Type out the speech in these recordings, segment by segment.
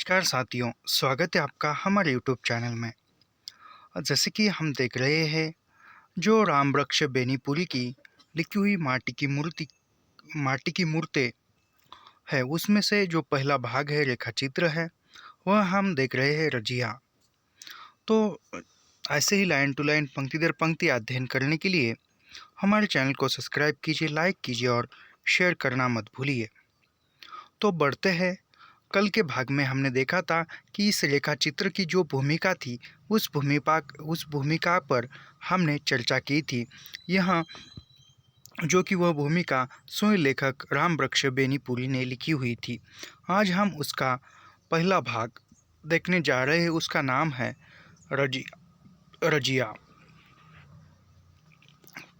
नमस्कार साथियों, स्वागत है आपका हमारे यूट्यूब चैनल में। जैसे कि हम देख रहे हैं, जो रामवृक्ष बेनीपुरी की लिखी हुई माटी की मूर्तें है, उसमें से जो पहला भाग है, रेखा चित्र है, वह हम देख रहे हैं रजिया। तो ऐसे ही लाइन टू लाइन, पंक्ति दर पंक्ति अध्ययन करने के लिए हमारे चैनल को सब्सक्राइब कीजिए, लाइक कीजिए और शेयर करना मत भूलिए। तो बढ़ते हैं। कल के भाग में हमने देखा था कि इस रेखा चित्र की जो भूमिका थी, उस भूमिका पर हमने चर्चा की थी। यहाँ जो कि वह भूमिका स्वयं लेखक रामवृक्ष बेनीपुरी ने लिखी हुई थी। आज हम उसका पहला भाग देखने जा रहे हैं। उसका नाम है रजिया।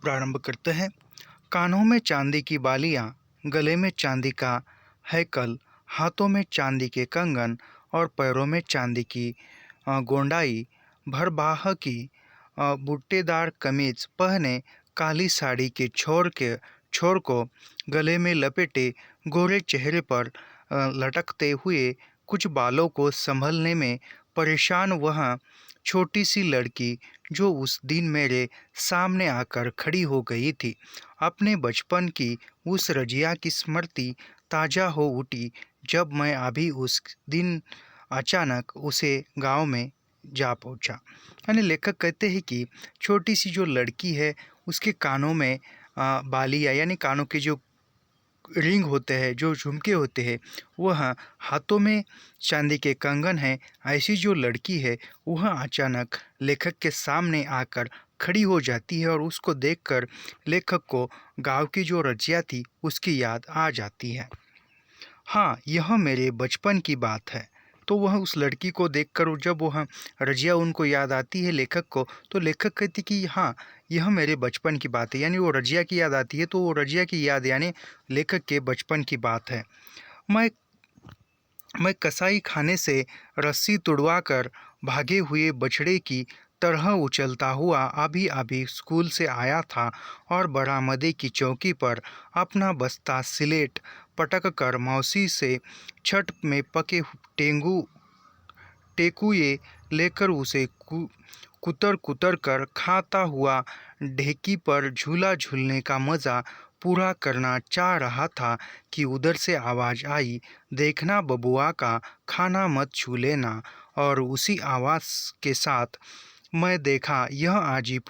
प्रारंभ करते हैं। कानों में चांदी की बालियां, गले में चांदी का हैकल, हाथों में चांदी के कंगन और पैरों में चांदी की गोंडाई, भरबाह की बूटेदार कमीज पहने, काली साड़ी के छोर को गले में लपेटे, गोरे चेहरे पर लटकते हुए कुछ बालों को संभलने में परेशान वह छोटी सी लड़की जो उस दिन मेरे सामने आकर खड़ी हो गई थी। अपने बचपन की उस रजिया की स्मृति ताज़ा हो उठी जब मैं अभी उस दिन अचानक उसे गांव में जा पहुंचा। यानी लेखक कहते हैं कि छोटी सी जो लड़की है, उसके कानों में बालियाँ यानी कानों के जो रिंग होते हैं, जो झुमके होते हैं, वह हाथों में चांदी के कंगन हैं। ऐसी जो लड़की है, वह अचानक लेखक के सामने आकर खड़ी हो जाती है और उसको देखकर लेखक को गांव की जो रजिया थी उसकी याद आ जाती है। हाँ, यह मेरे बचपन की बात है। तो वह उस लड़की को देखकर जब वह रजिया उनको याद आती है लेखक को, तो लेखक कहती कि हाँ, यह मेरे बचपन की बात है। यानी वो रजिया की याद आती है, तो वो रजिया की याद यानी लेखक के बचपन की बात है। मैं मैं कसाई खाने से रस्सी तुड़वाकर भागे हुए बछड़े की तरह उछलता हुआ अभी अभी स्कूल से आया था और बरामदे की चौकी पर अपना बस्ता सिलेट पटक कर मौसी से छठ में पके टेकुए लेकर उसे कुतर कुतर कर खाता हुआ ढेकी पर झूला झूलने का मज़ा पूरा करना चाह रहा था कि उधर से आवाज़ आई, देखना बबुआ का खाना मत छू लेना। और उसी आवाज़ के साथ मैं देखा यह आजीब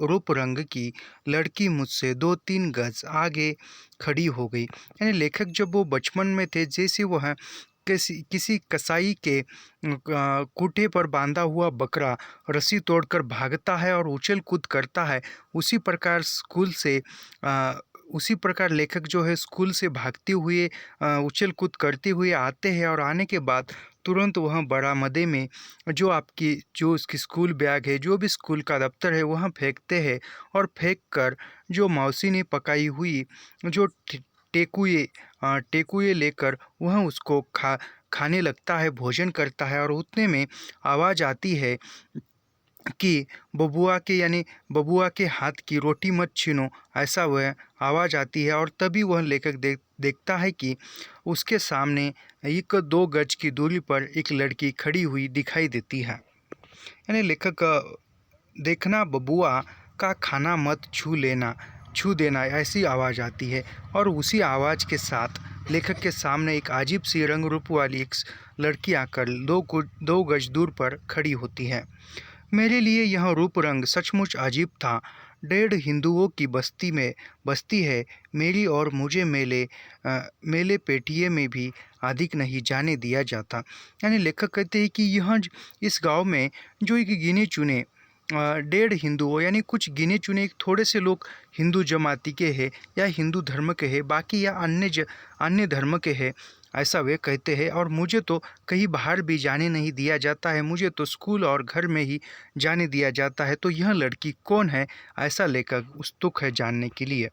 रूप रंग की लड़की मुझसे 2-3 गज आगे खड़ी हो गई। यानी लेखक जब वो बचपन में थे, जैसे वह किसी कसाई के खूंटे पर बांधा हुआ बकरा रस्सी तोड़कर भागता है और उछल कूद करता है, उसी प्रकार लेखक जो है स्कूल से भागते हुए उछल कूद करते हुए आते हैं और आने के बाद तुरंत वह बरामदे में जो उसकी स्कूल बैग है, जो भी स्कूल का दफ्तर है, वहाँ फेंकते हैं और फेंक कर जो मौसी ने पकाई हुई जो टेकुए लेकर वह उसको खाने लगता है, भोजन करता है। और उतने में आवाज़ आती है कि बबुआ के हाथ की रोटी मत छीनो, ऐसा वह आवाज़ आती है। और तभी वह लेखक देखता है कि उसके सामने 1-2 गज की दूरी पर एक लड़की खड़ी हुई दिखाई देती है। यानी लेखक देखना बबुआ का खाना मत छू देना, ऐसी आवाज़ आती है। और उसी आवाज़ के साथ लेखक के सामने एक अजीब सी रंग रूप वाली एक लड़की आकर 2 गज दूर पर खड़ी होती है। मेरे लिए यह रूप रंग सचमुच अजीब था। 1.5 हिंदुओं की बस्ती है मेरी, और मुझे मेले पेटिये में भी अधिक नहीं जाने दिया जाता। यानी लेखक कहते हैं कि इस गांव में जो एक गिने चुने 1.5 हिंदुओं यानी कुछ गिने चुने थोड़े से लोग हिंदू जमाती के हैं या हिंदू धर्म के हैं, बाकी या अन्य धर्म के हैं, ऐसा वे कहते हैं। और मुझे तो कहीं बाहर भी जाने नहीं दिया जाता है, मुझे तो स्कूल और घर में ही जाने दिया जाता है। तो यह लड़की कौन है, ऐसा लेखक उत्सुक है जानने के लिए,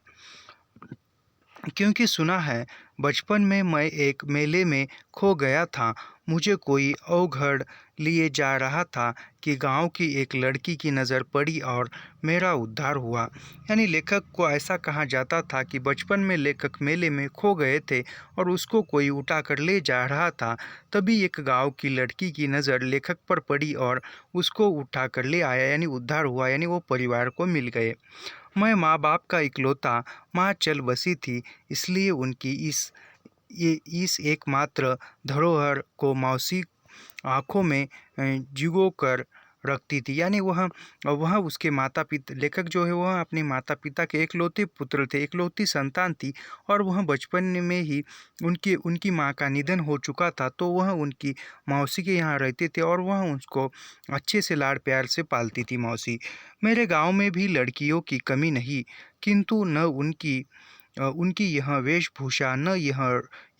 क्योंकि सुना है बचपन में मैं एक मेले में खो गया था। मुझे कोई अवघड़ लिए जा रहा था कि गांव की एक लड़की की नज़र पड़ी और मेरा उद्धार हुआ। यानी लेखक को ऐसा कहा जाता था कि बचपन में लेखक मेले में खो गए थे और उसको कोई उठा कर ले जा रहा था। तभी एक गांव की लड़की की नज़र लेखक पर पड़ी और उसको उठा कर ले आया, यानी उद्धार हुआ, यानी वो परिवार को मिल गए। मैं माँ बाप का इकलौता, माँ चल बसी थी, इसलिए उनकी इस एकमात्र धरोहर को मौसी आँखों में भिगो कर रखती थी। यानी वह वह उसके माता पिता, लेखक जो है वह अपने माता पिता के एकलौते पुत्र थे, एकलौती संतान थी, और वह बचपन में ही उनकी माँ का निधन हो चुका था। तो वह उनकी मौसी के यहाँ रहते थे और वह उसको अच्छे से लाड़ प्यार से पालती थी मौसी। मेरे गांव में भी लड़कियों की कमी नहीं, किंतु न उनकी यह वेशभूषा, न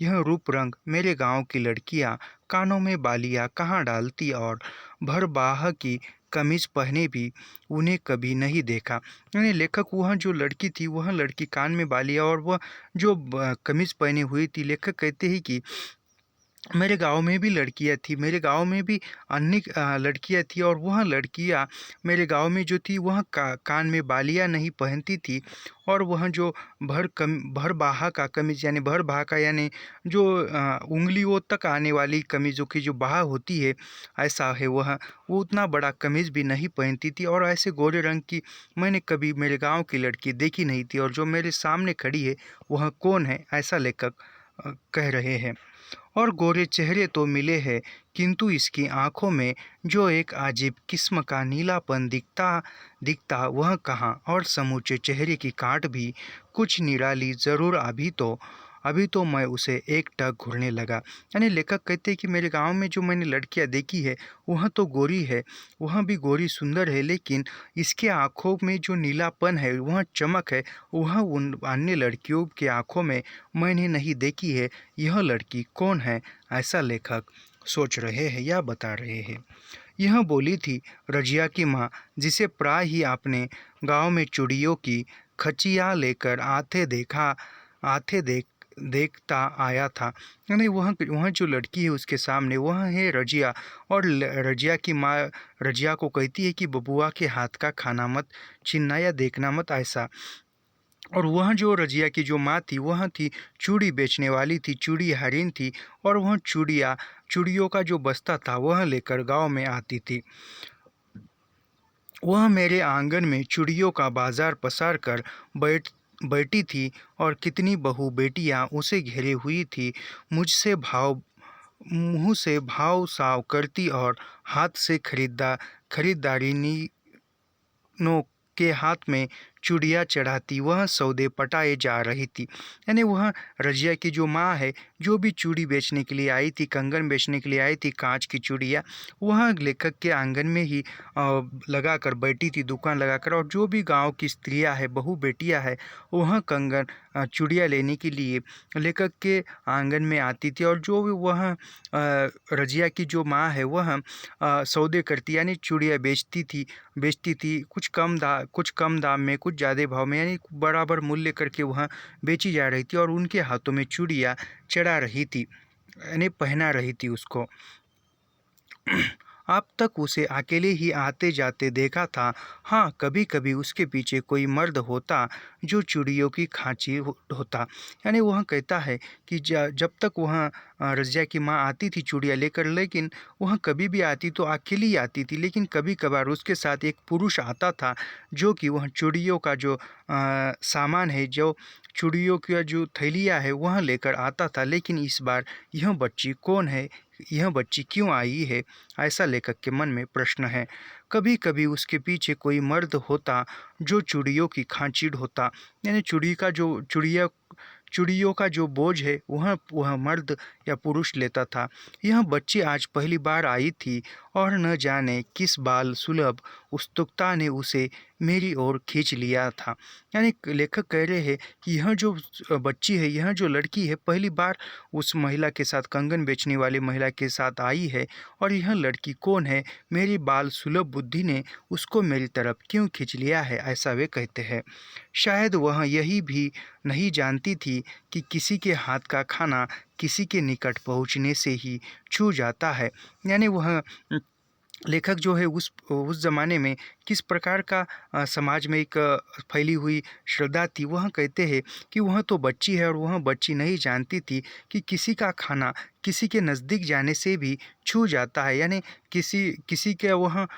यह रूप रंग। मेरे गांव की लड़कियां कानों में बालियां कहाँ डालती और भर बाह की कमीज पहने भी उन्हें कभी नहीं देखा। यानी लेखक, वह जो लड़की थी वह लड़की कान में बालियां और वह जो कमीज पहनी हुई थी, लेखक कहते हैं कि मेरे गांव में भी लड़कियां थी, मेरे गांव में भी अन्य लड़कियां थी, और वह लड़कियां मेरे गांव में जो थी वह कान में बालियां नहीं पहनती थी, और वह जो भर बाहा का कमीज, यानी भर बाहा का, यानी जो उंगलियों तक आने वाली कमीज़ों की जो बाह होती है, ऐसा है वो उतना बड़ा कमीज भी नहीं पहनती थी। और ऐसे गोरे रंग की मैंने कभी मेरे गांव की लड़की देखी नहीं थी। और जो मेरे सामने खड़ी है वह कौन है, ऐसा लेखक कह रहे हैं। और गोरे चेहरे तो मिले हैं, किंतु इसकी आंखों में जो एक अजीब किस्म का नीलापन दिखता वह कहाँ, और समूचे चेहरे की काट भी कुछ निराली जरूर। अभी तो मैं उसे एकटक घूरने लगा। यानी लेखक कहते हैं कि मेरे गांव में जो मैंने लड़कियां देखी है वह तो गोरी है, वह भी गोरी सुंदर है, लेकिन इसके आँखों में जो नीलापन है, वह चमक है, वह उन अन्य लड़कियों की आँखों में मैंने नहीं देखी है। यह लड़की कौन है, ऐसा लेखक सोच रहे हैं या बता रहे हैं। यह बोली थी रजिया की माँ, जिसे प्राय ही अपने गांव में चूड़ियों की खचियाँ लेकर देखता आया था। यानी वह जो लड़की है उसके सामने वह है रजिया, और रजिया की माँ रजिया को कहती है कि बबुआ के हाथ का खाना मत छीनना या देखना मत, ऐसा। और वह जो रजिया की जो माँ थी वह थी चूड़ी बेचने वाली थी, चूड़ी हरीन थी, और वह चूड़ियों का जो बस्ता था वह लेकर गांव में आती थी। वह मेरे आंगन में चूड़ियों का बाजार पसार कर बैठी थी, और कितनी बहू बेटियां उसे घेरे हुई थी। मुँह से भाव साव करती और हाथ से खरीदारी नो के हाथ में चूड़ियाँ चढ़ाती वह सौदे पटाए जा रही थी। यानी वह रजिया की जो माँ है, जो भी चूड़ी बेचने के लिए आई थी, कंगन बेचने के लिए आई थी, कांच की चूड़ियाँ, वह लेखक के आंगन में ही लगा कर बैठी थी, दुकान लगाकर। और जो भी गांव की स्त्रियाँ है, बहू बेटियाँ है, वह कंगन चूड़ियाँ लेने के लिए लेखक के आंगन में आती थी। और जो भी वह रजिया की जो माँ है वह सौदे करती, यानी चूड़ियाँ बेचती थी कुछ कम दाम में, कुछ ज़्यादा भाव में, यानी बराबर मूल्य करके वह बेची जा रही थी, और उनके हाथों में चूड़ियाँ चढ़ा रही थी, यानी पहना रही थी उसको। अब तक उसे अकेले ही आते जाते देखा था। हाँ, कभी कभी उसके पीछे कोई मर्द होता जो चूड़ियों की खांची होता। यानी वह कहता है कि जब तक वह रजिया की माँ आती थी चूड़ियाँ लेकर, लेकिन वह कभी भी आती तो अकेली ही आती थी, लेकिन कभी कभार उसके साथ एक पुरुष आता था जो कि वह चूड़ियों का जो सामान है, जो चूड़ियों की जो थैलियाँ है वह लेकर आता था। लेकिन इस बार यह बच्ची कौन है, यह बच्ची क्यों आई है, ऐसा लेखक के मन में प्रश्न है। कभी कभी उसके पीछे कोई मर्द होता जो चूड़ियों की खांचीड़ होता, यानी चूड़ियों का जो बोझ है वह मर्द या पुरुष लेता था। यह बच्ची आज पहली बार आई थी, और न जाने किस बाल सुलभ उत्सुकता ने उसे मेरी ओर खींच लिया था। यानी लेखक कह रहे हैं कि यह जो बच्ची है, यह जो लड़की है, पहली बार उस महिला के साथ, कंगन बेचने वाली महिला के साथ आई है। और यह लड़की कौन है? मेरी बाल सुलभ बुद्धि ने उसको मेरी तरफ क्यों खींच लिया है, ऐसा वे कहते हैं। शायद वह यही भी नहीं जानती थी कि किसी के हाथ का खाना किसी के निकट पहुंचने से ही छू जाता है। यानी वह लेखक जो है उस ज़माने में किस प्रकार का समाज में एक फैली हुई श्रद्धा थी, वह कहते हैं कि वह तो बच्ची है और वह बच्ची नहीं जानती थी कि किसी का खाना किसी के नज़दीक जाने से भी छू जाता है। यानी किसी किसी के वह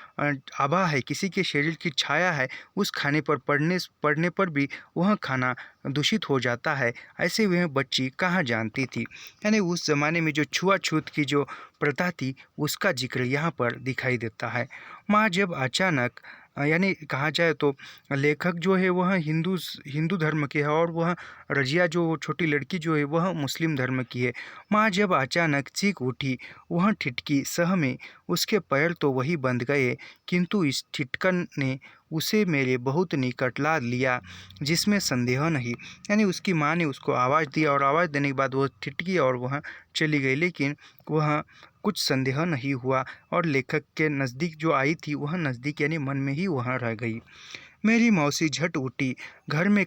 आभा है, किसी के शरीर की छाया है, उस खाने पर पड़ने पर भी वह खाना दूषित हो जाता है। ऐसे वह बच्ची कहाँ जानती थी। यानी उस ज़माने में जो छुआछूत की जो प्रथा थी, उसका जिक्र यहाँ पर दिखाई देता है। माँ जब अचानक यानी कहा जाए तो लेखक जो है वह हिंदू धर्म के है और वह रजिया जो छोटी लड़की जो है वह मुस्लिम धर्म की है। माँ जब अचानक चीख उठी, वह ठिठकी सह में उसके पैर तो वही बंध गए, किंतु इस ठिठकन ने उसे मेरे बहुत निकट ला लिया, जिसमें संदेह नहीं। यानी उसकी माँ ने उसको आवाज़ दिया और आवाज़ देने के बाद वह ठिठकी और वह चली गई, लेकिन वह कुछ संदेह नहीं हुआ और लेखक के नज़दीक जो आई थी वह नज़दीक यानी मन में ही वहाँ रह गई। मेरी मौसी झट उठी, घर में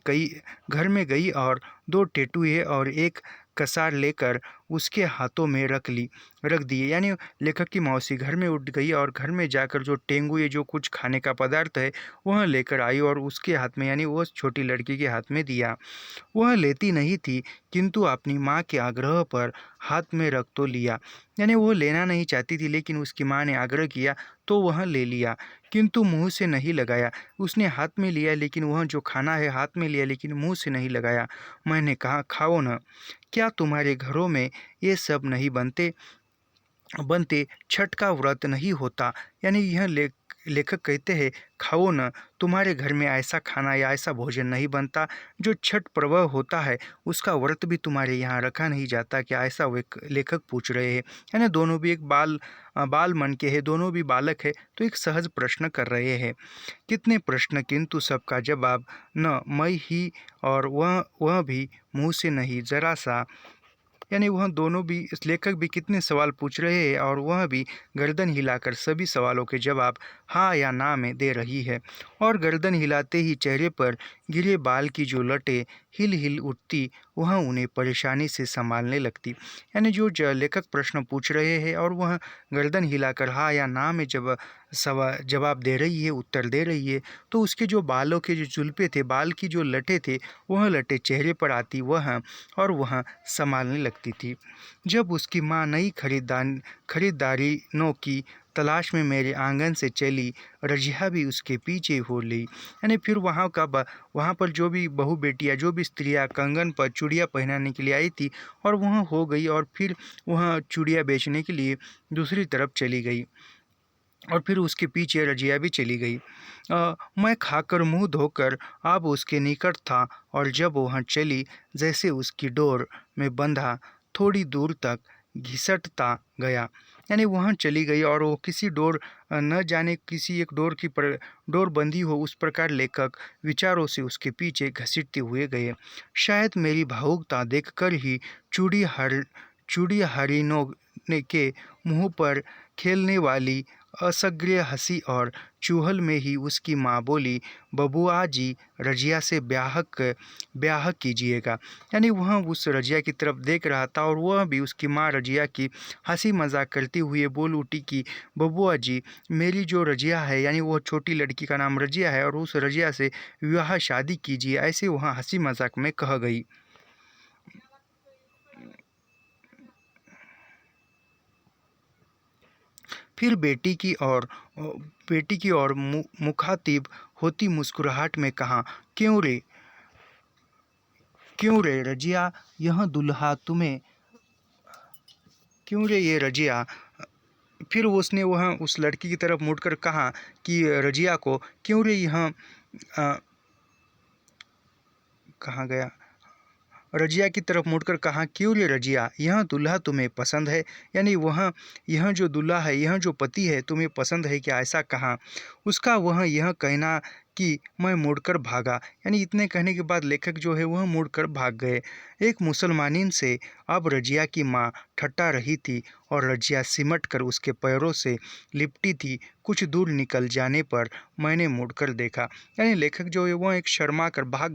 गई और 2 टेटुए और एक कसार लेकर उसके हाथों में रख दिए। यानी लेखक की मौसी घर में उठ गई और घर में जाकर जो टेंगुए जो कुछ खाने का पदार्थ है वह लेकर आई और उसके हाथ में यानी वो छोटी लड़की के हाथ में दिया। वह लेती नहीं थी, किंतु अपनी माँ के आग्रह पर हाथ में रख तो लिया। यानी वो लेना नहीं चाहती थी, लेकिन उसकी माँ ने आग्रह किया तो वह ले लिया, किंतु मुंह से नहीं लगाया। उसने हाथ में लिया, लेकिन वह जो खाना है हाथ में लिया, लेकिन मुंह से नहीं लगाया। मैंने कहा, खाओ न, क्या तुम्हारे घरों में ये सब नहीं बनते, छठ का व्रत नहीं होता? यानी यह लेखक कहते हैं, खाओ न, तुम्हारे घर में ऐसा खाना या ऐसा भोजन नहीं बनता जो छठ पर्व होता है, उसका व्रत भी तुम्हारे यहाँ रखा नहीं जाता क्या? ऐसा वे लेखक पूछ रहे हैं। यानी दोनों भी एक बाल मन के हैं, दोनों भी बालक है, तो एक सहज प्रश्न कर रहे हैं। कितने प्रश्न, किंतु सबका जवाब न मैं ही, और वह भी मुँह से नहीं, जरा सा। यानी वह दोनों भी, इस लेखक भी कितने सवाल पूछ रहे हैं और वह भी गर्दन हिलाकर सभी सवालों के जवाब हाँ या ना में दे रही है। और गर्दन हिलाते ही चेहरे पर गिरे बाल की जो लटें हिल हिल उठती, वह उन्हें परेशानी से संभालने लगती। यानी जो लेखक प्रश्न पूछ रहे हैं और वह गर्दन हिलाकर हाँ या ना में जवाब दे रही है, उत्तर दे रही है, तो उसके जो बालों के जो जुल्फे थे, बाल की जो लटें थे, वह लटें चेहरे पर आती और वह संभालने लगती थी। जब उसकी माँ नई खरीदारियों की तलाश में मेरे आंगन से चली, रजिया भी उसके पीछे हो ली। यानी फिर वहाँ पर जो भी बहू बेटियाँ, जो भी स्त्रियाँ कंगन पर चूड़ियाँ पहनाने के लिए आई थी और वहाँ हो गई, और फिर वहाँ चूड़ियाँ बेचने के लिए दूसरी तरफ चली गई और फिर उसके पीछे रजिया भी चली गई। मैं खाकर मुंह धोकर अब उसके निकट था और जब वह चली, जैसे उसकी डोर में बंधा, थोड़ी दूर तक घिसटता गया। यानी वहाँ चली गई और वो किसी डोर, न जाने किसी एक डोर बंधी हो, उस प्रकार लेखक विचारों से उसके पीछे घसीटते हुए गए। शायद मेरी भावुकता देखकर ही चूड़ी हरिनों के मुँह पर खेलने वाली असग्रिय हंसी और चूहल में ही उसकी माँ बोली, बबुआ जी, रजिया से ब्याह कीजिएगा। यानी वह उस रजिया की तरफ देख रहा था और वह भी, उसकी माँ रजिया की हंसी मजाक करती हुए बोल उठी कि बबुआ जी, मेरी जो रजिया है, यानी वो छोटी लड़की का नाम रजिया है, और उस रजिया से विवाह शादी कीजिए, ऐसे वहाँ हंसी मजाक में कह गई। फिर बेटी की ओर मुखातिब होती मुस्कुराहट में कहा, क्यों रे रजिया, यह दुल्हा तुम्हें, क्यों रे ये रजिया? फिर उसने वह उस लड़की की तरफ मुड़कर कहा कि रजिया को, क्यों रे यह कहाँ गया? रजिया की तरफ मुड़कर कहा, क्यों रे रजिया, यह दूल्हा तुम्हें पसंद है? यानी यह जो दूल्हा है, यह जो पति है, तुम्हें पसंद है क्या? ऐसा कहा। उसका वह यह कहना कि मैं मुड़कर भागा। यानी इतने कहने के बाद लेखक जो है वह मुड़कर भाग गए। एक मुसलमानिन से अब रजिया की माँ ठट्ठा रही थी और रजिया सिमट कर उसके पैरों से लिपटी थी। कुछ दूर निकल जाने पर मैंने मुड़कर देखा। यानी लेखक जो है वह एक शर्मा कर भाग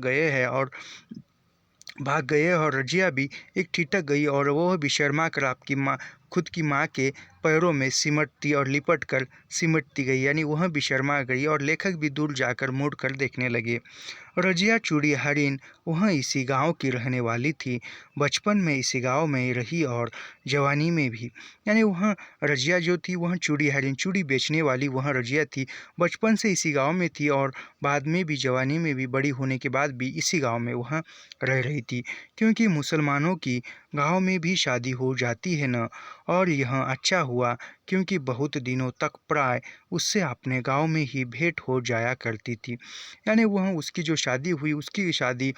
गए और रजिया भी एक ठिठक गई और वह भी शर्मा कर आपकी माँ खुद की माँ के पैरों में सिमटती और लिपट कर सिमटती गई। यानी वह भी शर्मा गई और लेखक भी दूर जाकर मुड़ कर देखने लगे। रजिया चूड़ीहारिन वह इसी गांव की रहने वाली थी। बचपन में इसी गांव में ही रही और जवानी में भी। यानी वह रजिया जो थी वह चूड़ीहारिन, चूड़ी बेचने वाली वह रजिया थी। बचपन से इसी गांव में थी और बाद में भी जवानी में भी, बड़ी होने के बाद भी इसी गांव में वह रह रही थी। क्योंकि मुसलमानों की गांव में भी शादी हो जाती है न, और यह अच्छा हुआ क्योंकि बहुत दिनों तक प्राय उससे अपने गांव में ही भेंट हो जाया करती थी। यानी वह उसकी जो शादी हुई, उसकी शादी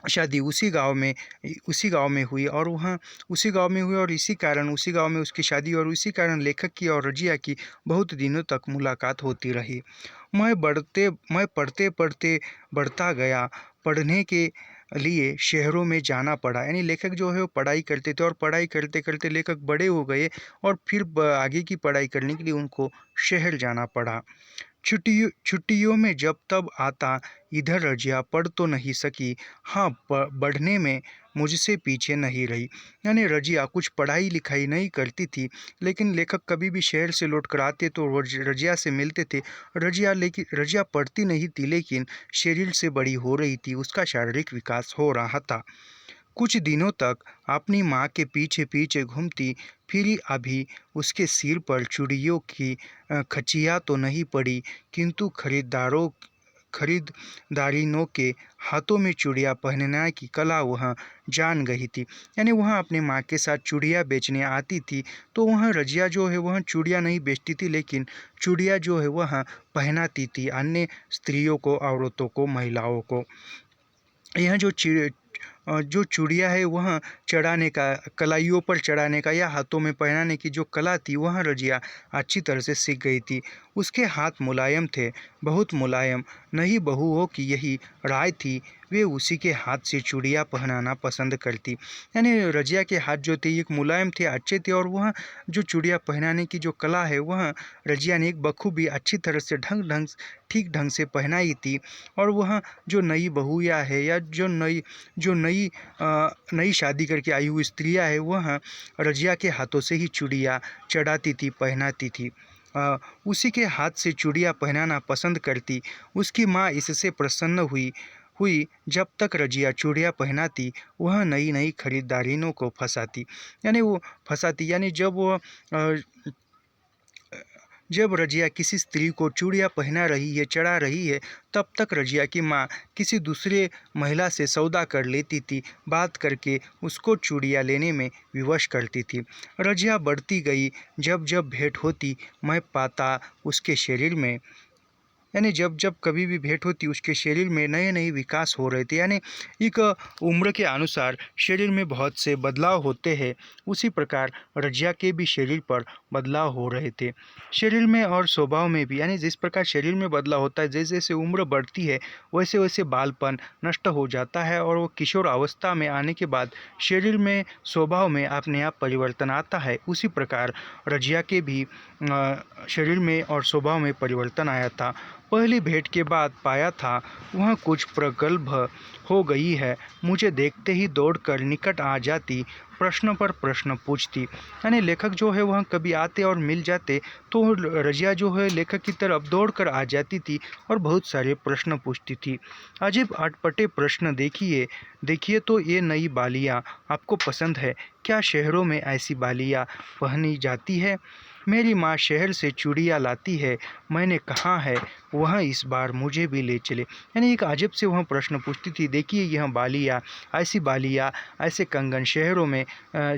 शादी उसी गांव में हुई और वहाँ उसी गांव में हुई और इसी कारण उसी गांव में उसकी शादी और इसी कारण लेखक की और रजिया की बहुत दिनों तक मुलाकात होती रही। मैं पढ़ते पढ़ते बढ़ता गया। पढ़ने के लिए शहरों में जाना पड़ा। यानी लेखक जो है वो पढ़ाई करते थे और पढ़ाई करते करते लेखक बड़े हो गए और फिर आगे की पढ़ाई करने के लिए उनको शहर जाना पड़ा। छुट्टियों में जब तब आता इधर रजिया पढ़ तो नहीं सकी, हाँ बढ़ने में मुझसे पीछे नहीं रही। यानी रजिया कुछ पढ़ाई लिखाई नहीं करती थी, लेकिन लेखक कभी भी शहर से लौट कर आते तो रजिया से मिलते थे। रजिया पढ़ती नहीं थी, लेकिन शरीर से बड़ी हो रही थी, उसका शारीरिक विकास हो रहा था। कुछ दिनों तक अपनी माँ के पीछे पीछे घूमती फिरी। अभी उसके सिर पर चूड़ियों की खचिया तो नहीं पड़ी, किंतु खरीदारिनों के हाथों में चूड़ियाँ पहनने की कला वह जान गई थी। यानी वह अपने माँ के साथ चूड़ियाँ बेचने आती थी, तो वह रजिया जो है वह चूड़ियाँ नहीं बेचती थी, लेकिन चूड़ियाँ जो है वह पहनाती थी अन्य स्त्रियों को, औरतों को, महिलाओं को। यह जो चूड़ियाँ है वह चढ़ाने का, कलाइयों पर चढ़ाने का या हाथों में पहनाने की जो कला थी वह रजिया अच्छी तरह से सीख गई थी। उसके हाथ मुलायम थे, बहुत मुलायम। नई बहुओं की यही राय थी, वे उसी के हाथ से चूड़ियाँ पहनाना पसंद करती। यानी रजिया के हाथ जो थे एक मुलायम थे, अच्छे थे, और वह जो चूड़ियाँ पहनाने की जो कला है वह रजिया ने एक बखूबी अच्छी तरह से ठीक ढंग से पहनाई थी। और वह जो नई बहुएँ है या जो नई शादी करके आई हुई स्त्रियां है वह रजिया के हाथों से ही चूड़ियाँ चढ़ाती थी, पहनाती थी। उसी के हाथ से चूड़ियाँ पहनाना पसंद करती। उसकी माँ इससे प्रसन्न हुई। जब तक रजिया चूड़ियाँ पहनाती वह नई नई खरीदारिनों को फंसाती। यानी जब रजिया किसी स्त्री को चूड़ियाँ पहना रही है, चढ़ा रही है, तब तक रजिया की माँ किसी दूसरे महिला से सौदा कर लेती थी, बात करके उसको चूड़ियाँ लेने में विवश करती थी। रजिया बढ़ती गई। जब जब भेंट होती मैं पाता उसके शरीर में, यानी जब जब कभी भी भेंट होती उसके शरीर में नए नए विकास हो रहे थे। यानी एक उम्र के अनुसार शरीर में बहुत से बदलाव होते हैं, उसी प्रकार रजिया के भी शरीर पर बदलाव हो रहे थे, शरीर में और स्वभाव में भी। यानी जिस प्रकार शरीर में बदलाव होता है, जैसे जैसे उम्र बढ़ती है वैसे वैसे बालपन नष्ट हो जाता है और वो किशोर अवस्था में आने के बाद शरीर में, स्वभाव में अपने आप परिवर्तन आता है। उसी प्रकार रजिया के भी शरीर में और स्वभाव में परिवर्तन आया था। पहली भेंट के बाद पाया था वह कुछ प्रगल्भ हो गई है। मुझे देखते ही दौड़कर निकट आ जाती, प्रश्न पर प्रश्न पूछती। यानी लेखक जो है वह कभी आते और मिल जाते तो रजिया जो है लेखक की तरफ दौड़कर आ जाती थी और बहुत सारे प्रश्न पूछती थी। अजीब अटपटे प्रश्न। देखिए तो ये नई बालियाँ आपको पसंद है क्या? शहरों में ऐसी बालियाँ पहनी जाती है? मेरी माँ शहर से चूड़ियाँ लाती है, मैंने कहा है वह इस बार मुझे भी ले चले। यानी एक अजब से वह प्रश्न पूछती थी। देखिए यह बालियाँ, ऐसे कंगन शहरों में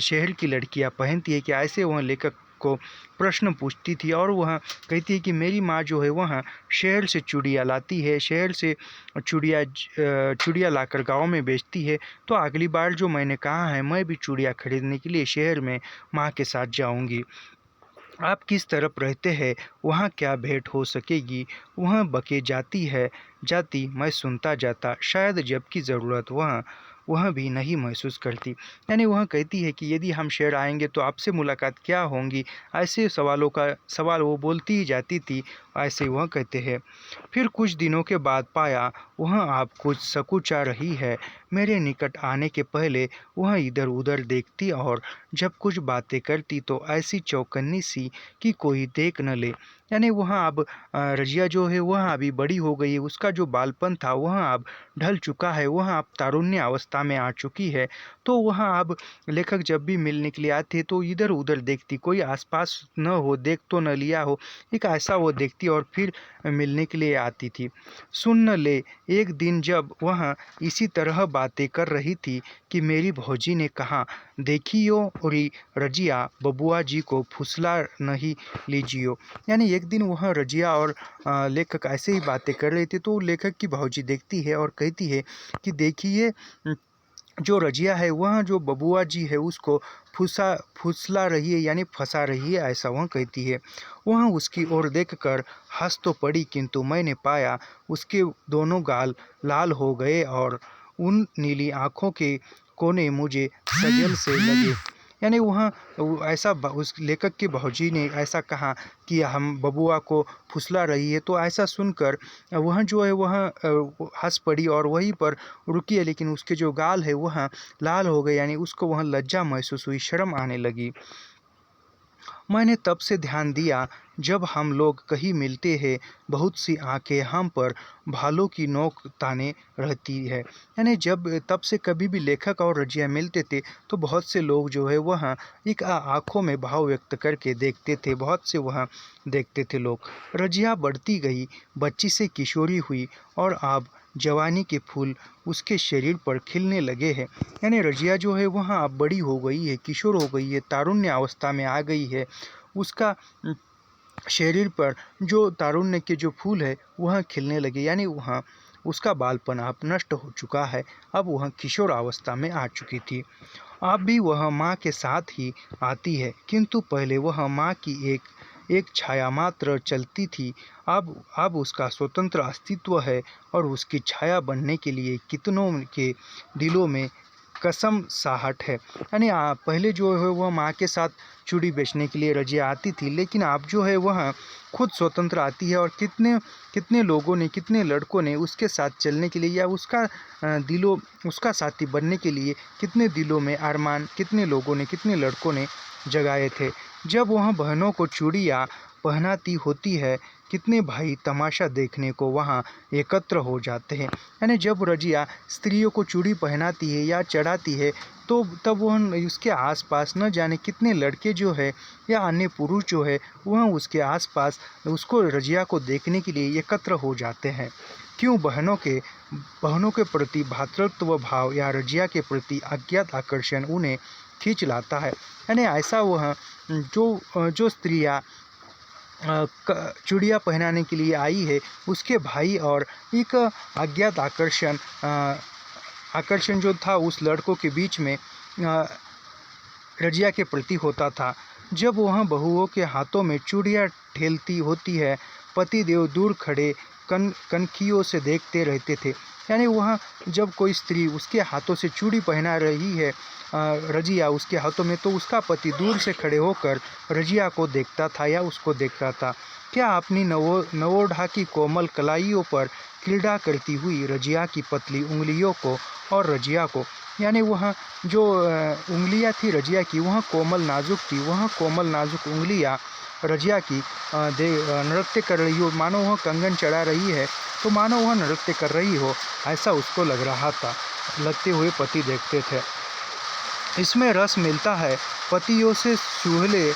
शहर की लड़कियाँ पहनती है क्या? ऐसे वह लेखक को प्रश्न पूछती थी और वह कहती है कि मेरी माँ जो है वह शहर से चूड़ियाँ लाती है, शहर से चूड़ियाँ लाकर गाँव में बेचती है। तो अगली बार जो मैंने कहा है मैं भी चूड़ियाँ खरीदने के लिए शहर में माँ के साथ जाऊँगी। आप किस तरफ रहते हैं, वहाँ क्या भेंट हो सकेगी, वह बके जाती मैं सुनता जाता, शायद जबकि ज़रूरत वह भी नहीं महसूस करती। यानी वह कहती है कि यदि हम शहर आएंगे तो आपसे मुलाकात क्या होंगी, ऐसे सवाल वो बोलती ही जाती थी, ऐसे वह कहते हैं। फिर कुछ दिनों के बाद पाया वह आप कुछ सकुचा रही है। मेरे निकट आने के पहले वह इधर उधर देखती और जब कुछ बातें करती तो ऐसी चौकन्नी सी कि कोई देख न ले। यानी वह अब रजिया जो है वह अभी बड़ी हो गई है, उसका जो बालपन था वह अब ढल चुका है, वह अब तारुण्य अवस्था में आ चुकी है। तो वह अब लेखक जब भी मिलने के लिए आते तो इधर उधर देखती, कोई आसपास न हो, देख तो न लिया हो, एक ऐसा वो देखती और फिर मिलने के लिए आती थी। सुन न ले, एक दिन जब वह इसी तरह बातें कर रही थी कि मेरी भौजी ने कहा, देखियो री रजिया, बबुआ जी को फुसला नहीं लीजियो। यानी एक दिन वह रजिया और लेखक ऐसे ही बातें कर रहे थे तो लेखक की भौजी देखती है और कहती है कि देखिए जो रजिया है वह जो बबुआ जी है उसको फुसला रही है, यानी फंसा रही है, ऐसा वह कहती है। वह उसकी ओर देखकर हंस तो पड़ी, किंतु मैंने पाया उसके दोनों गाल लाल हो गए और उन नीली आँखों के कोने मुझे सजल से लगे। यानी ऐसा उस लेखक के भौजी ने ऐसा कहा कि हम बबुआ को फुसला रही है, तो ऐसा सुनकर वह जो है वह हंस पड़ी और वहीं पर रुकी है, लेकिन उसके जो गाल है वह लाल हो गए, यानी उसको वह लज्जा महसूस हुई, शर्म आने लगी। मैंने तब से ध्यान दिया, जब हम लोग कहीं मिलते हैं बहुत सी आंखें हम पर भालों की नोक ताने रहती है। यानी जब तब से कभी भी लेखक और रजिया मिलते थे तो बहुत से लोग जो है वह एक आंखों में भाव व्यक्त करके देखते थे, बहुत से वह देखते थे लोग। रजिया बढ़ती गई, बच्ची से किशोरी हुई और अब जवानी के फूल उसके शरीर पर खिलने लगे हैं। यानी रजिया जो है वह अब बड़ी हो गई है, किशोर हो गई है, तारुण्य अवस्था में आ गई है। उसका शरीर पर जो तारुण्य के जो फूल है वह खिलने लगे, यानी वह उसका बालपन अब नष्ट हो चुका है, अब वह किशोर अवस्था में आ चुकी थी। अब भी वह माँ के साथ ही आती है, किंतु पहले वह माँ की एक छाया मात्र चलती थी, अब उसका स्वतंत्र अस्तित्व है और उसकी छाया बनने के लिए कितनों के दिलों में कसम साहट है। यानी पहले जो है वह माँ के साथ चूड़ी बेचने के लिए रजिया आती थी, लेकिन अब जो है वह खुद स्वतंत्र आती है और कितने लोगों ने, कितने लड़कों ने उसके साथ चलने के लिए या उसका साथी बनने के लिए कितने दिलों में अरमान, कितने लोगों ने, कितने लड़कों ने जगाए थे। जब वह बहनों को चूड़ियाँ पहनाती होती है, कितने भाई तमाशा देखने को वहाँ एकत्र हो जाते हैं। यानी जब रजिया स्त्रियों को चूड़ी पहनाती है या चढ़ाती है तो तब वह उसके आसपास न जाने कितने लड़के जो है या अन्य पुरुष जो है वह उसके आसपास उसको, रजिया को देखने के लिए एकत्र हो जाते हैं। क्यों बहनों के प्रति भ्रातृत्व भाव या रजिया के प्रति अज्ञात आकर्षण उन्हें खींच लाता है। यानी ऐसा वह जो स्त्रियाँ चूड़ियाँ पहनाने के लिए आई है उसके भाई और एक अज्ञात आकर्षण जो था उस लड़कों के बीच में रजिया के प्रति होता था। जब वह बहुओं के हाथों में चूड़ियाँ ठेलती होती है, पतिदेव दूर खड़े कनखियों से देखते रहते थे। यानी वह जब कोई स्त्री उसके हाथों से चूड़ी पहना रही है रजिया उसके हाथों में, तो उसका पति दूर से खड़े होकर रजिया को देखता था या उसको देखता था। क्या अपनी नवोढ़ा की कोमल कलाइयों पर क्रीड़ा करती हुई रजिया की पतली उंगलियों को और रजिया को, यानी वह जो उंगलियां थी रजिया की वह कोमल नाजुक थी, वह कोमल नाजुक उंगलियां रजिया की नृत्य कर रही हो, मानो वह कंगन चढ़ा रही है तो मानो वह नृत्य कर रही हो, ऐसा उसको लग रहा था। लगते हुए पति देखते थे। इसमें रस मिलता है, पतियों से चूहले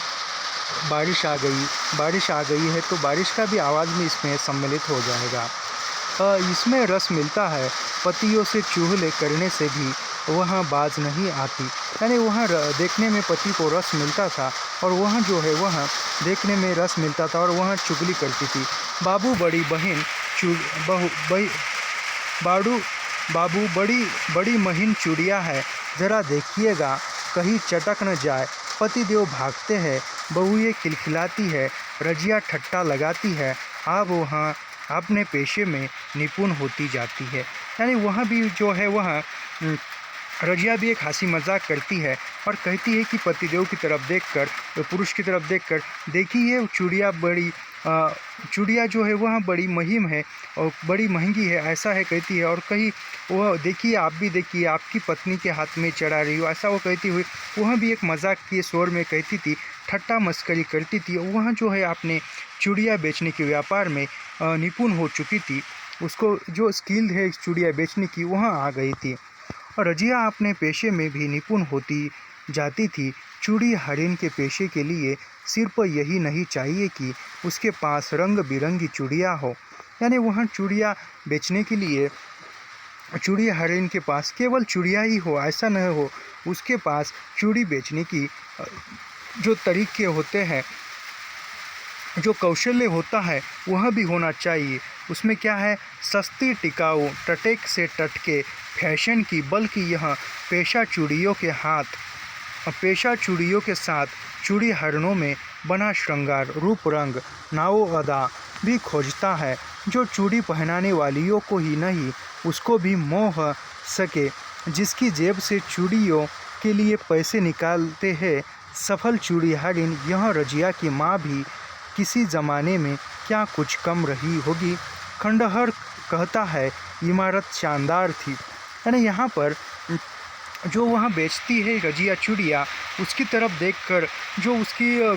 बारिश आ गई है, तो बारिश का भी आवाज़ भी इसमें सम्मिलित हो जाएगा। इसमें रस मिलता है, पतियों से चूहले करने से भी वह बाज नहीं आती। यानी वह देखने में पति को रस मिलता था और वह जो है वह देखने में रस मिलता था और वह चुगली करती थी। बाबू बड़ी बहन बाड़ू बाबू बड़ी बड़ी महीन चूड़िया है, ज़रा देखिएगा कहीं चटक न जाए। पतिदेव भागते हैं, बहुएं खिलखिलाती है, रजिया ठट्टा लगाती है। अब वहाँ अपने पेशे में निपुण होती जाती है। यानी वह भी जो है वह रजिया भी एक हंसी मजाक करती है और कहती है कि पतिदेव की तरफ देखकर, पुरुष की तरफ देखकर, देखिए चूड़िया जो है वह बड़ी मुहिम है और बड़ी महंगी है, ऐसा है कहती है। और कहीं वह देखिए, आप भी देखिए, आपकी पत्नी के हाथ में चढ़ा रही हो, ऐसा वो कहती हुई वह भी एक मजाक के स्वर में कहती थी, ठट्टा मस्करी करती थी। वह जो है अपने चूड़िया बेचने के व्यापार में निपुण हो चुकी थी, उसको जो स्किल है चूड़िया बेचने की वह आ गई थी और रजिया अपने पेशे में भी निपुण होती जाती थी। चूड़ी हरिन के पेशे के लिए सिर्फ यही नहीं चाहिए कि उसके पास रंग बिरंगी चूड़िया हो। यानी वह चूड़िया बेचने के लिए चूड़ी हरिन के पास केवल चूड़िया ही हो ऐसा न हो, उसके पास चूड़ी बेचने की जो तरीके होते हैं, जो कौशल्य होता है वह भी होना चाहिए। उसमें क्या है, सस्ती टिकाऊ टटेक से टटके फैशन की, बल्कि यह पेशा चूड़ियों के साथ चूड़ी हरणों में बना श्रृंगार, रूप रंग, नाओ अदा भी खोजता है, जो चूड़ी पहनाने वालियों को ही नहीं उसको भी मोह सके, जिसकी जेब से चूड़ियों के लिए पैसे निकालते हैं सफल चूड़ी हरिन। यह रजिया की माँ भी किसी ज़माने में क्या कुछ कम रही होगी। खंडहर कहता है इमारत शानदार थी। यानी यहाँ पर जो वहाँ बेचती है रजिया चूड़िया, उसकी तरफ देखकर जो उसकी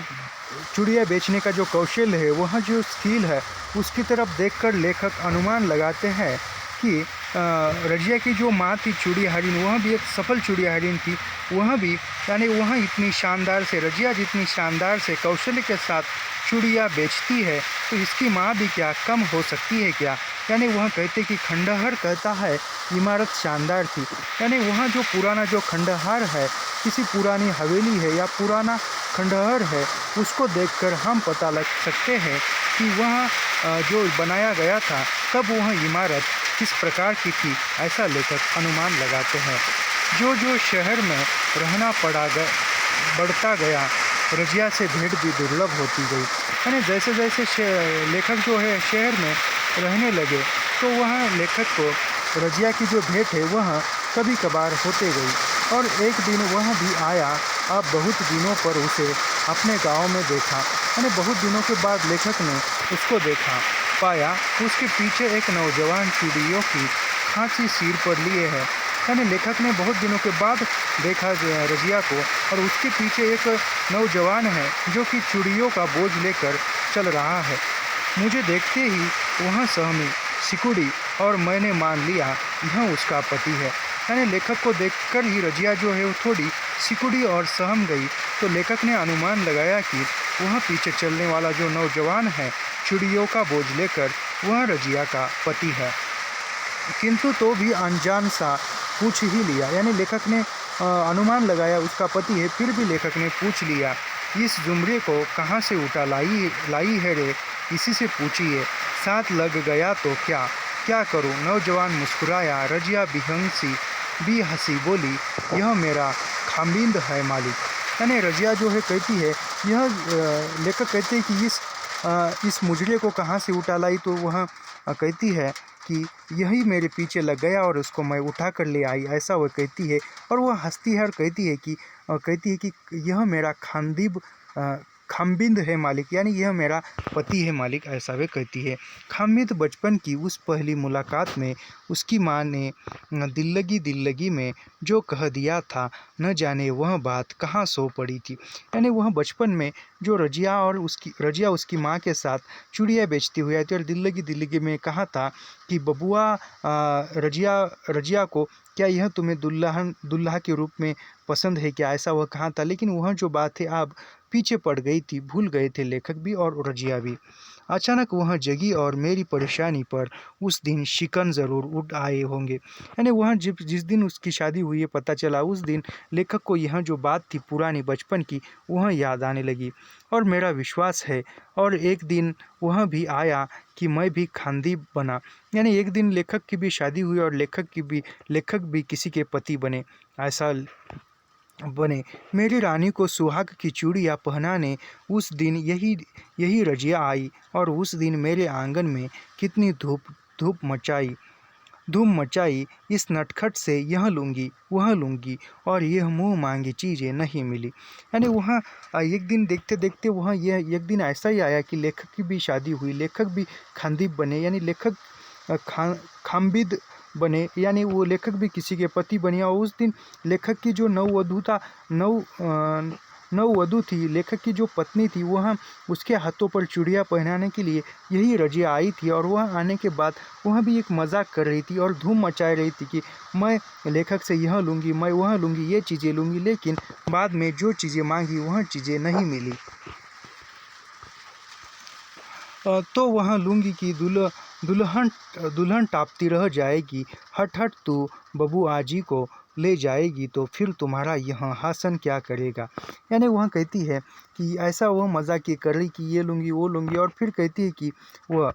चूड़िया बेचने का जो कौशल है, वह जो स्किल है, उसकी तरफ देखकर लेखक अनुमान लगाते हैं कि रजिया की जो माँ थी चूड़ी हरिन, वह भी एक सफल चूड़ी हरिन थी। वह भी यानी वह इतनी शानदार से, रजिया जितनी शानदार से कौशल्य के साथ चूड़िया बेचती है, तो इसकी माँ भी क्या कम हो सकती है क्या। यानी वह कहते कि खंडहर कहता है इमारत शानदार थी। यानी वहाँ जो पुराना जो खंडहर है, किसी पुरानी हवेली है या पुराना खंडहर है, उसको देखकर हम पता लग सकते हैं कि वह जो बनाया गया था तब वह इमारत किस प्रकार की थी, ऐसा लेखक अनुमान लगाते हैं। जो जो शहर में रहना बढ़ता गया, रजिया से भेंट भी दुर्लभ होती गई। यानी जैसे जैसे लेखक जो है शहर में रहने लगे, तो वहाँ लेखक को रजिया की जो भेंट है वह कभी कभार होते गई। और एक दिन वह भी आया, अब बहुत दिनों पर उसे अपने गांव में देखा। यानी बहुत दिनों के बाद लेखक ने उसको देखा, पाया उसके पीछे एक नौजवान चूड़ियों की खांची सिर पर लिए है। यानी लेखक ने बहुत दिनों के बाद देखा रजिया को, और उसके पीछे एक नौजवान है जो कि चूड़ियों का बोझ लेकर चल रहा है। मुझे देखते ही वह सहमी, सिकुड़ी और मैंने मान लिया यह उसका पति है। यानी लेखक को देखकर ही रजिया जो है वो थोड़ी सिकुड़ी और सहम गई। तो लेखक ने अनुमान लगाया कि वह पीछे चलने वाला जो नौजवान है चूड़ियों का बोझ लेकर, वह रजिया का पति है। किंतु तो भी अनजान सा पूछ ही लिया। यानी लेखक ने अनुमान लगाया उसका पति है, फिर भी लेखक ने पूछ लिया, इस जुमरे को कहाँ से उठा लाई है रे, इसी से पूछिए, साथ लग गया तो क्या करूं। नौजवान मुस्कुराया। रजिया भी हंसी बोली, यह मेरा खामिंद है मालिक। यानी रजिया जो है कहती है, यह लेखक कहते हैं कि इस मुजरे को कहाँ से उठा लाई, तो वह कहती है कि यही मेरे पीछे लग गया और उसको मैं उठा कर ले आई, ऐसा वह कहती है। और वह हंसती है और कहती है कि यह मेरा खामिंद है मालिक, यानी यह मेरा पति है मालिक, ऐसा वे कहती है। खामिद बचपन की उस पहली मुलाकात में उसकी माँ ने दिल्लगी में जो कह दिया था, न जाने वह बात कहाँ सो पड़ी थी। यानी वह बचपन में जो रजिया उसकी माँ के साथ चूड़िया बेचती हुई आई थी और दिल्लगी में कहा था कि बबुआ रजिया को क्या यह तुम्हें दुल्हा के रूप में पसंद है क्या, ऐसा वह कहा था। लेकिन वह जो बात है अब पीछे पड़ गई थी, भूल गए थे लेखक भी और रजिया भी। अचानक वह जगी और मेरी परेशानी पर उस दिन शिकन ज़रूर उठ आए होंगे। यानी वह जिस दिन उसकी शादी हुई है पता चला, उस दिन लेखक को यह जो बात थी पुरानी बचपन की वह याद आने लगी। और मेरा विश्वास है और एक दिन वह भी आया कि मैं भी खानदी बना। यानी एक दिन लेखक की भी शादी हुई और लेखक भी किसी के पति बने, ऐसा बने। मेरी रानी को सुहाग की चूड़ियाँ पहनाने उस दिन यही रजिया आई और उस दिन मेरे आंगन में कितनी धूम मचाई। इस नटखट से यह लूँगी वह लूँगी और यह मुँह मांगी चीज़ें नहीं मिली। यानी वहाँ एक दिन देखते देखते वहाँ यह एक दिन ऐसा ही आया कि लेखक की भी शादी हुई, लेखक भी खानदीप बने, यानी लेखक खामबिद बने, यानी वो लेखक भी किसी के पति बने। और उस दिन लेखक की जो नववधु थी, लेखक की जो पत्नी थी, वह उसके हाथों पर चूड़ियाँ पहनाने के लिए यही रजिया आई थी। और वह आने के बाद वह भी एक मजाक कर रही थी और धूम मचा रही थी कि मैं लेखक से यह लूँगी, मैं वह लूँगी, ये चीज़ें लूँगी। लेकिन बाद में जो चीज़ें मांगी वह चीज़ें नहीं मिली। तो वहाँ लूँगी की दुल्हन टापती रह जाएगी, हट हट तू बबुआ जी को ले जाएगी तो फिर तुम्हारा यह हासन क्या करेगा। यानी वह कहती है कि ऐसा वह मजाक ये कर रही कि ये लूँगी वो लूँगी, और फिर कहती है कि वह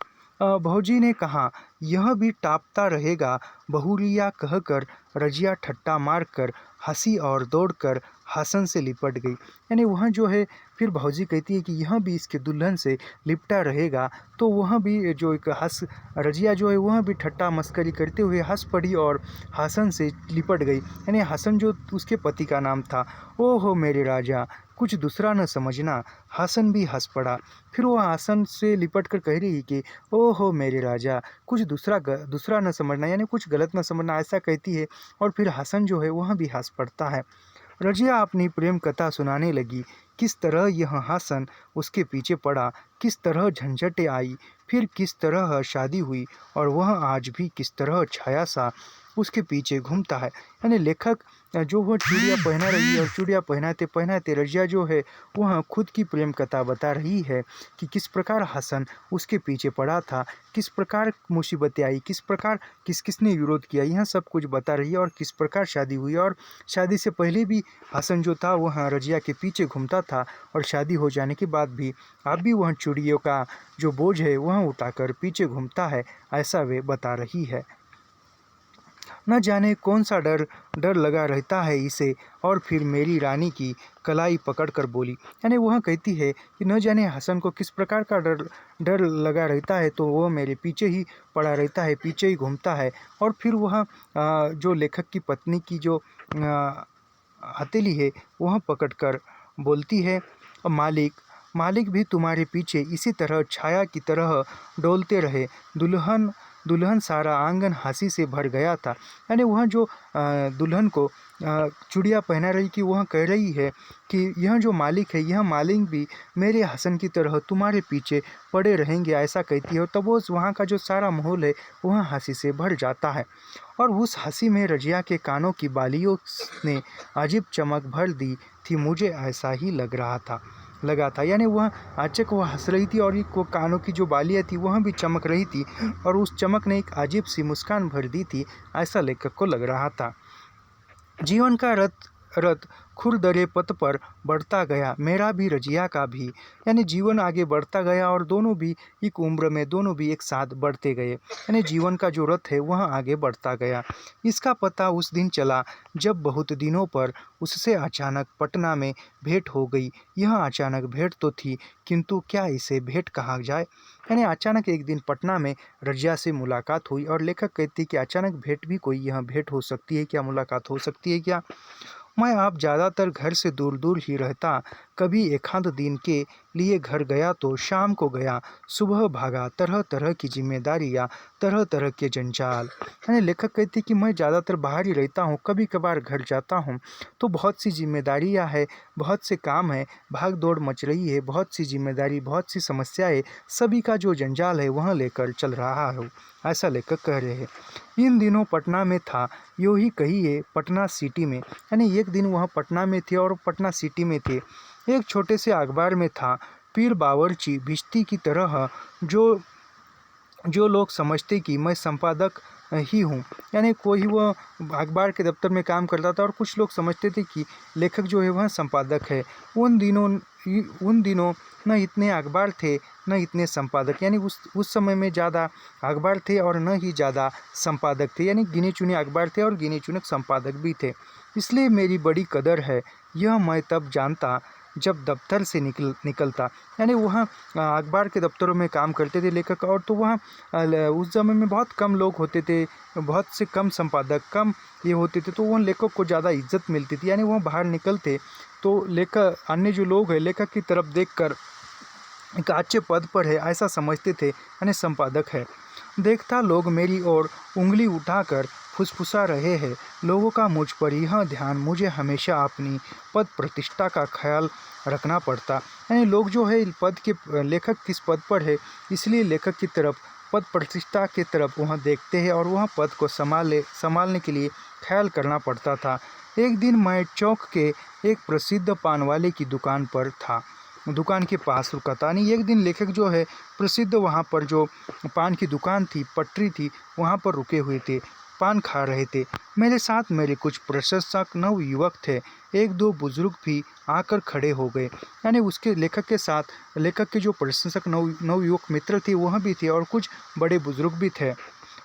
भौजी ने कहा यह भी टापता रहेगा, बहुरिया कहकर रजिया ठट्टा मारकर हंसी और दौड़कर हासन से लिपट गई। यानी वह जो है फिर भौजी कहती है कि यह भी इसके दुल्हन से लिपटा रहेगा, तो वह भी जो एक रजिया जो है वह भी ठट्टा मस्करी करते हुए हंस पड़ी और हासन से लिपट गई। यानी हासन जो उसके पति का नाम था। ओहो मेरे राजा, कुछ दूसरा न समझना। हासन भी हंस पड़ा। फिर वो हासन से लिपट कर कह रही कि ओहो मेरे राजा, कुछ दूसरा न समझना, यानी कुछ गलत न समझना, ऐसा कहती है। और फिर हासन जो है वह भी हंस पड़ता है। रजिया अपनी प्रेम कथा सुनाने लगी, किस तरह यह हासन उसके पीछे पड़ा, किस तरह झंझटें आई, फिर किस तरह शादी हुई और वह आज भी किस तरह छाया सा उसके पीछे घूमता है। यानी लेखक जो वह चूड़ियाँ पहना रही है और चूड़ियाँ पहनाते पहनाते रजिया जो है वह खुद की प्रेम कथा बता रही है कि किस प्रकार हसन उसके पीछे पड़ा था, किस प्रकार मुसीबतें आई, किस प्रकार किसने विरोध किया, यह सब कुछ बता रही है। और किस प्रकार शादी हुई, और शादी से पहले भी हसन जो था वह रजिया के पीछे घूमता था और शादी हो जाने के बाद भी अब भी वह चूड़ियों का जो बोझ है वह उठाकर पीछे घूमता है, ऐसा वे बता रही है। न जाने कौन सा डर लगा रहता है इसे। और फिर मेरी रानी की कलाई पकड़कर बोली, यानी वह कहती है कि न जाने हसन को किस प्रकार का डर लगा रहता है, तो वह मेरे पीछे ही पड़ा रहता है, पीछे ही घूमता है। और फिर वह जो लेखक की पत्नी की जो हथेली है वह पकड़कर बोलती है, मालिक भी तुम्हारे पीछे इसी तरह छाया की तरह डोलते रहे। दुल्हन सारा आंगन हंसी से भर गया था। यानी वह जो दुल्हन को चूड़ियाँ पहना रही कि वह कह रही है कि यह जो मालिक है, यह मालिक भी मेरे हसन की तरह तुम्हारे पीछे पड़े रहेंगे, ऐसा कहती है। और तब वो वहाँ का जो सारा माहौल है वह हंसी से भर जाता है। और उस हंसी में रजिया के कानों की बालियों ने अजीब चमक भर दी थी, मुझे ऐसा ही लगा था। यानी वह अचानक वह हंस रही थी और वो कानों की जो बालियाँ थी वह भी चमक रही थी और उस चमक ने एक अजीब सी मुस्कान भर दी थी, ऐसा लेखक को लग रहा था। जीवन का रथ खुरदरे पथ पर बढ़ता गया, मेरा भी रजिया का भी। यानी जीवन आगे बढ़ता गया और दोनों भी एक उम्र में दोनों भी एक साथ बढ़ते गए। यानी जीवन का जो रथ है वह आगे बढ़ता गया। इसका पता उस दिन चला जब बहुत दिनों पर उससे अचानक पटना में भेंट हो गई। यह अचानक भेंट तो थी, किंतु क्या इसे भेंट कहा जाए। यानी अचानक एक दिन पटना में रजिया से मुलाकात हुई और लेखक कहते कि अचानक भेंट भी कोई यह भेंट हो सकती है क्या, मुलाकात हो सकती है क्या। मैं आप ज़्यादातर घर से दूर दूर ही रहता, कभी एक आध दिन के लिए घर गया तो शाम को गया, सुबह भागा, तरह तरह की जिम्मेदारियाँ, तरह तरह के जंजाल। यानी लेखक कहते कि मैं ज़्यादातर बाहर ही रहता हूँ, कभी कभार घर जाता हूँ तो बहुत सी जिम्मेदारियाँ हैं, बहुत से काम हैं, भाग दौड़ मच रही है, बहुत सी जिम्मेदारी, बहुत सी समस्याएं, सभी का जो जंजाल है वह लेकर चल रहा है, ऐसा लेखक कह रहे हैं। इन दिनों पटना में था, यूँ ही कहिए पटना सिटी में। यानी एक दिन वह पटना में थे और पटना सिटी में थे। एक छोटे से अखबार में था, पीर बावर्ची भिश्ती की तरह जो जो लोग समझते कि मैं संपादक ही हूँ, यानी कोई वो अखबार के दफ्तर में काम करता था और कुछ लोग समझते थे कि लेखक जो है वह संपादक है। उन दिनों न इतने अखबार थे न इतने संपादक, यानी उस समय में ज़्यादा अखबार थे और न ही ज़्यादा संपादक थे, यानी गिने चुने अखबार थे और गिने चुने संपादक भी थे। इसलिए मेरी बड़ी कदर है, यह मैं तब जानता जब दफ्तर से निकलता, यानी वहाँ अखबार के दफ्तरों में काम करते थे लेखक, और तो वहाँ उस समय में बहुत कम लोग होते थे, बहुत से कम संपादक कम ये होते थे, तो वह लेखक को ज़्यादा इज्जत मिलती थी। यानी वह बाहर निकलते तो लेखक अन्य जो लोग हैं लेखक की तरफ देखकर एक अच्छे पद पर है ऐसा समझते थे, यानी संपादक है। देखता लोग मेरी ओर उंगली उठाकर फुसफुसा रहे हैं। लोगों का मुझ पर यह ध्यान, मुझे हमेशा अपनी पद प्रतिष्ठा का ख्याल रखना पड़ता। यानी लोग जो है पद के लेखक किस पद पर है, इसलिए लेखक की तरफ पद प्रतिष्ठा की तरफ वहाँ देखते हैं और वहाँ पद को संभालने के लिए ख्याल करना पड़ता था। एक दिन मैं चौक के एक प्रसिद्ध पान वाले की दुकान पर था, दुकान के पास रुका था। यानी एक दिन लेखक जो है प्रसिद्ध वहाँ पर जो पान की दुकान थी, पटरी थी, वहाँ पर रुके हुए थे, पान खा रहे थे। मेरे साथ मेरे कुछ प्रशंसक नवयुवक थे, एक दो बुजुर्ग भी आकर खड़े हो गए। यानी उसके लेखक के साथ लेखक के जो प्रशंसक नवयुवक मित्र थे वह भी थे और कुछ बड़े बुजुर्ग भी थे।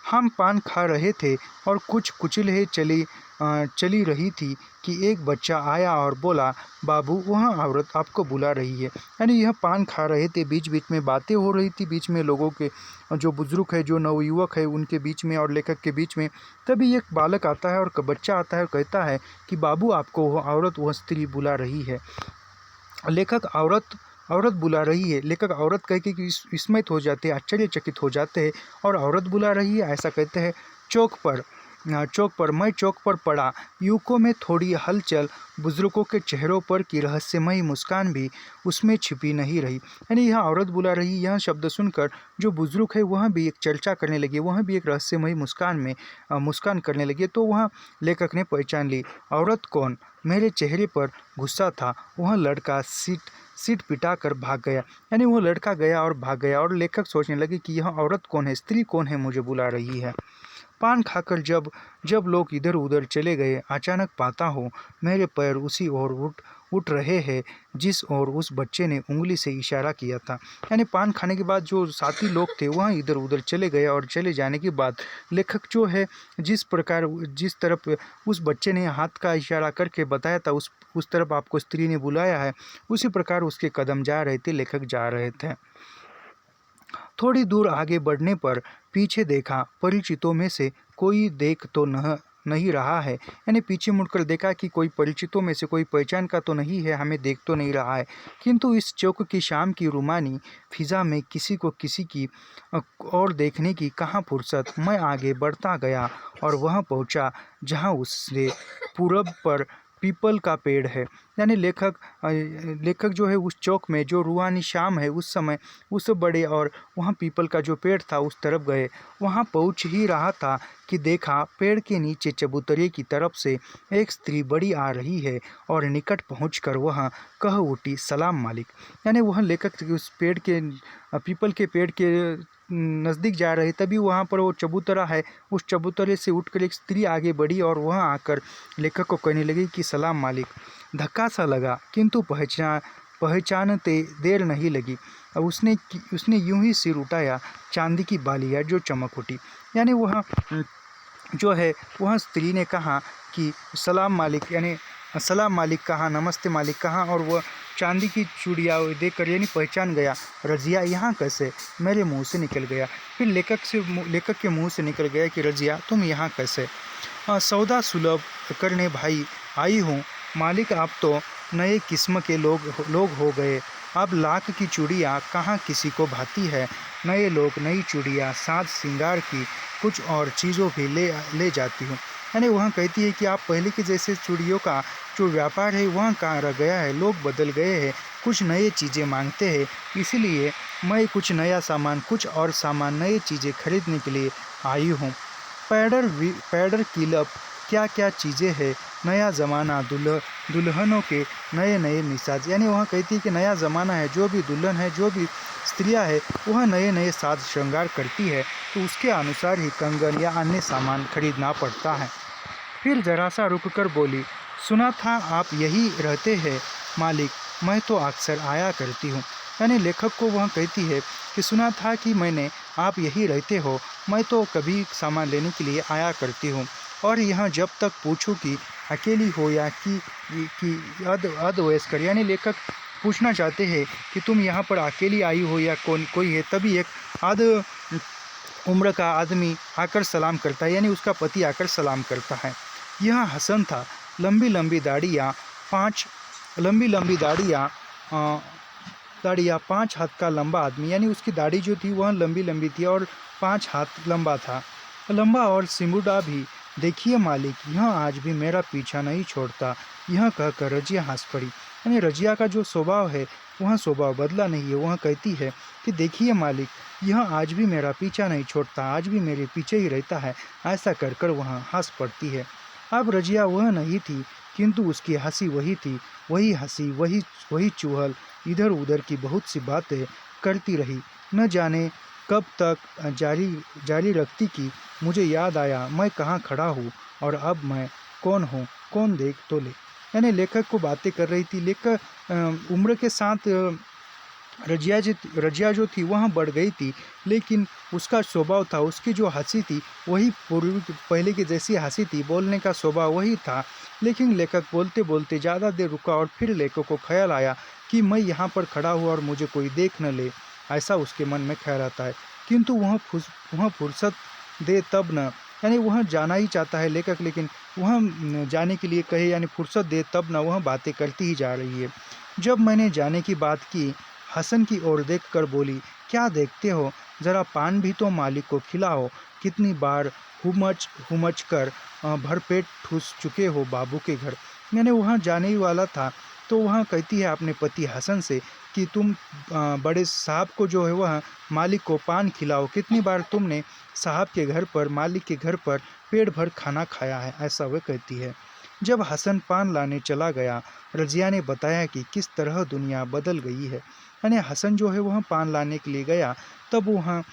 हम पान खा रहे थे और कुछ कुचिल्हे चली रही थी कि एक बच्चा आया और बोला, बाबू वह औरत आपको बुला रही है। यानी यह पान खा रहे थे, बीच बीच में बातें हो रही थी, बीच में लोगों के जो बुजुर्ग है जो नवयुवक है उनके बीच में और लेखक के बीच में। तभी एक बालक आता है और बच्चा आता है और कहता है कि बाबू आपको वह औरत वह स्त्री बुला रही है। लेखक औरत बुला रही है, लेखक औरत कह के विस्मित हो जाते हैं, आश्चर्यचकित हो जाते हैं और औरत बुला रही है ऐसा कहते हैं। मैं चौक पर पड़ा, युवकों में थोड़ी हलचल, बुजुर्गों के चेहरों पर की रहस्यमयी मुस्कान भी उसमें छिपी नहीं रही। यानी यह औरत बुला रही, यह शब्द सुनकर जो बुजुर्ग है वह भी एक चर्चा करने लगे, वह भी एक रहस्यमयी मुस्कान करने लगे। तो वहाँ लेखक ने पहचान ली, औरत कौन? मेरे चेहरे पर गुस्सा था। वह लड़का सीट पिटा कर भाग गया। यानी वो लड़का गया और भाग गया और लेखक सोचने लगे कि यह औरत कौन है, स्त्री कौन है, मुझे बुला रही है। पान खाकर जब लोग इधर उधर चले गए, अचानक पाता हूँ मेरे पैर उसी ओर उठ रहे हैं जिस ओर उस बच्चे ने उंगली से इशारा किया था। यानी पान खाने के बाद जो साथी लोग थे वहाँ इधर उधर चले गए और चले जाने के बाद लेखक जो है जिस तरफ उस बच्चे ने हाथ का इशारा करके बताया था उस तरफ आपको स्त्री ने बुलाया है, उसी प्रकार उसके कदम जा रहे थे, लेखक जा रहे थे। थोड़ी दूर आगे बढ़ने पर पीछे देखा, परिचितों में से कोई देख तो नहीं रहा है। यानी पीछे मुड़कर देखा कि कोई परिचितों में से कोई पहचान का तो नहीं है, हमें देख तो नहीं रहा है। किंतु इस चौक की शाम की रूमानी फिजा में किसी को किसी की और देखने की कहाँ फुर्सत। मैं आगे बढ़ता गया और वहाँ पहुँचा जहाँ उससे पूरब पर पीपल का पेड़ है। यानी लेखक जो है उस चौक में जो रूहानी शाम है उस समय उस बड़े और वहाँ पीपल का जो पेड़ था उस तरफ गए। वहाँ पहुँच ही रहा था कि देखा पेड़ के नीचे चबूतरे की तरफ से एक स्त्री बड़ी आ रही है और निकट पहुंचकर वह कह उठी, सलाम मालिक। यानी वह लेखक उस पीपल के पेड़ के नज़दीक जा रहे, तभी वहाँ पर वो चबूतरा है, उस चबूतरे से उठकर एक स्त्री आगे बढ़ी और वह आकर लेखक को कहने लगी कि सलाम मालिक। धक्का सा लगा किंतु पहचानते देर नहीं लगी। उसने यूं ही सिर उठाया, चांदी की बालियाँ जो चमक उठी। यानी वह जो है वह स्त्री ने कहा कि सलाम मालिक, यानी सलाम मालिक कहा, नमस्ते मालिक कहा, और वह चांदी की चूड़ियाँ देखकर यानी पहचान गया। रजिया यहाँ कैसे? मेरे मुंह से निकल गया। फिर लेखक के मुंह से निकल गया कि रजिया तुम यहाँ कैसे? सौदा सुलभ करने भाई आई हूँ मालिक, आप तो नए किस्म के लोग हो गए। अब लाख की चूड़ियाँ कहाँ किसी को भाती है। नए लोग नई चूड़ियाँ, साज श्रृंगार की कुछ और चीज़ों भी ले जाती हूँ। यानी वहाँ कहती है कि आप पहले के जैसे चूड़ियों का जो व्यापार है वहाँ कहाँ रह गया है, लोग बदल गए हैं, कुछ नए चीज़ें मांगते हैं, इसीलिए मैं कुछ नया सामान, कुछ और सामान, नई चीज़ें खरीदने के लिए आई हूँ। पैडर कीलअप क्या क्या चीज़ें हैं नया ज़माना, दुल्हनों के नए नए मिजाज। यानी वह कहती है कि नया ज़माना है, जो भी दुल्हन है, जो भी स्त्रियां है, वह नए नए साज श्रृंगार करती है, तो उसके अनुसार ही कंगन या अन्य सामान खरीदना पड़ता है। फिर जरा सा रुक कर बोली, सुना था आप यही रहते हैं मालिक, मैं तो अक्सर आया करती हूँ। यानी लेखक को वह कहती है कि सुना था कि मैंने आप यही रहते हो, मैं तो कभी सामान लेने के लिए आया करती हूँ, और यहाँ जब तक पूछूं कि अकेली हो या कि अधवयस्कर। यानी लेखक पूछना चाहते हैं कि तुम यहाँ पर अकेली आई हो या कोई है। तभी एक आध उम्र का आदमी आकर सलाम करता है, यानी उसका पति आकर सलाम करता है। यह हसन था, लंबी लंबी दाढ़ियाँ, दाढ़ियाँ 5 हाथ का लंबा आदमी। यानी उसकी दाढ़ी जो थी वह लंबी लंबी थी और 5 हाथ लंबा था, लंबा और सिमुडा भी। देखिए मालिक, यह आज भी मेरा पीछा नहीं छोड़ता। यह कहकर रजिया हंस पड़ी। यानी रजिया का जो स्वभाव है वह स्वभाव बदला नहीं है। वह कहती है कि देखिए मालिक, यह आज भी मेरा पीछा नहीं छोड़ता, आज भी मेरे पीछे ही रहता है। ऐसा कर कर वह हंस पड़ती है। अब रजिया वह नहीं थी, किंतु उसकी हंसी वही थी। वही हंसी, वही चुहल, इधर उधर की बहुत सी बातें करती रही। न जाने कब तक जारी रखती कि मुझे याद आया मैं कहाँ खड़ा हूँ और अब मैं कौन हूँ, कौन देख तो ले। यानी लेखक को बातें कर रही थी। लेखक उम्र के साथ रजिया जो थी वह बढ़ गई थी, लेकिन उसका स्वभाव था, उसकी जो हंसी थी वही पहले की जैसी हंसी थी, बोलने का स्वभाव वही था। लेकिन लेखक बोलते बोलते ज़्यादा देर रुका और फिर लेखक को ख्याल आया कि मैं यहाँ पर खड़ा हुआ और मुझे कोई देख न ले, ऐसा उसके मन में ख्याल आता है। किंतु वह फुर्सत दे तब न। यानी वह जाना ही चाहता है लेखक, लेकिन वह जाने के लिए कहे यानी फुर्सत दे तब न, वह बातें करती ही जा रही है। जब मैंने जाने की बात की, हसन की ओर देखकर बोली, क्या देखते हो, ज़रा पान भी तो मालिक को खिलाओ। कितनी बार हुमच कर भरपेट ठूस चुके हो बाबू के घर। मैंने वहाँ जाने ही वाला था, तो वहाँ कहती है अपने पति हसन से कि तुम बड़े साहब को जो है वह मालिक को पान खिलाओ। कितनी बार तुमने साहब के घर पर, मालिक के घर पर पेट भर खाना खाया है, ऐसा वह कहती है। जब हसन पान लाने चला गया, रजिया ने बताया कि किस तरह दुनिया बदल गई है। यानी हसन जो है वह पान लाने के लिए गया, तब वह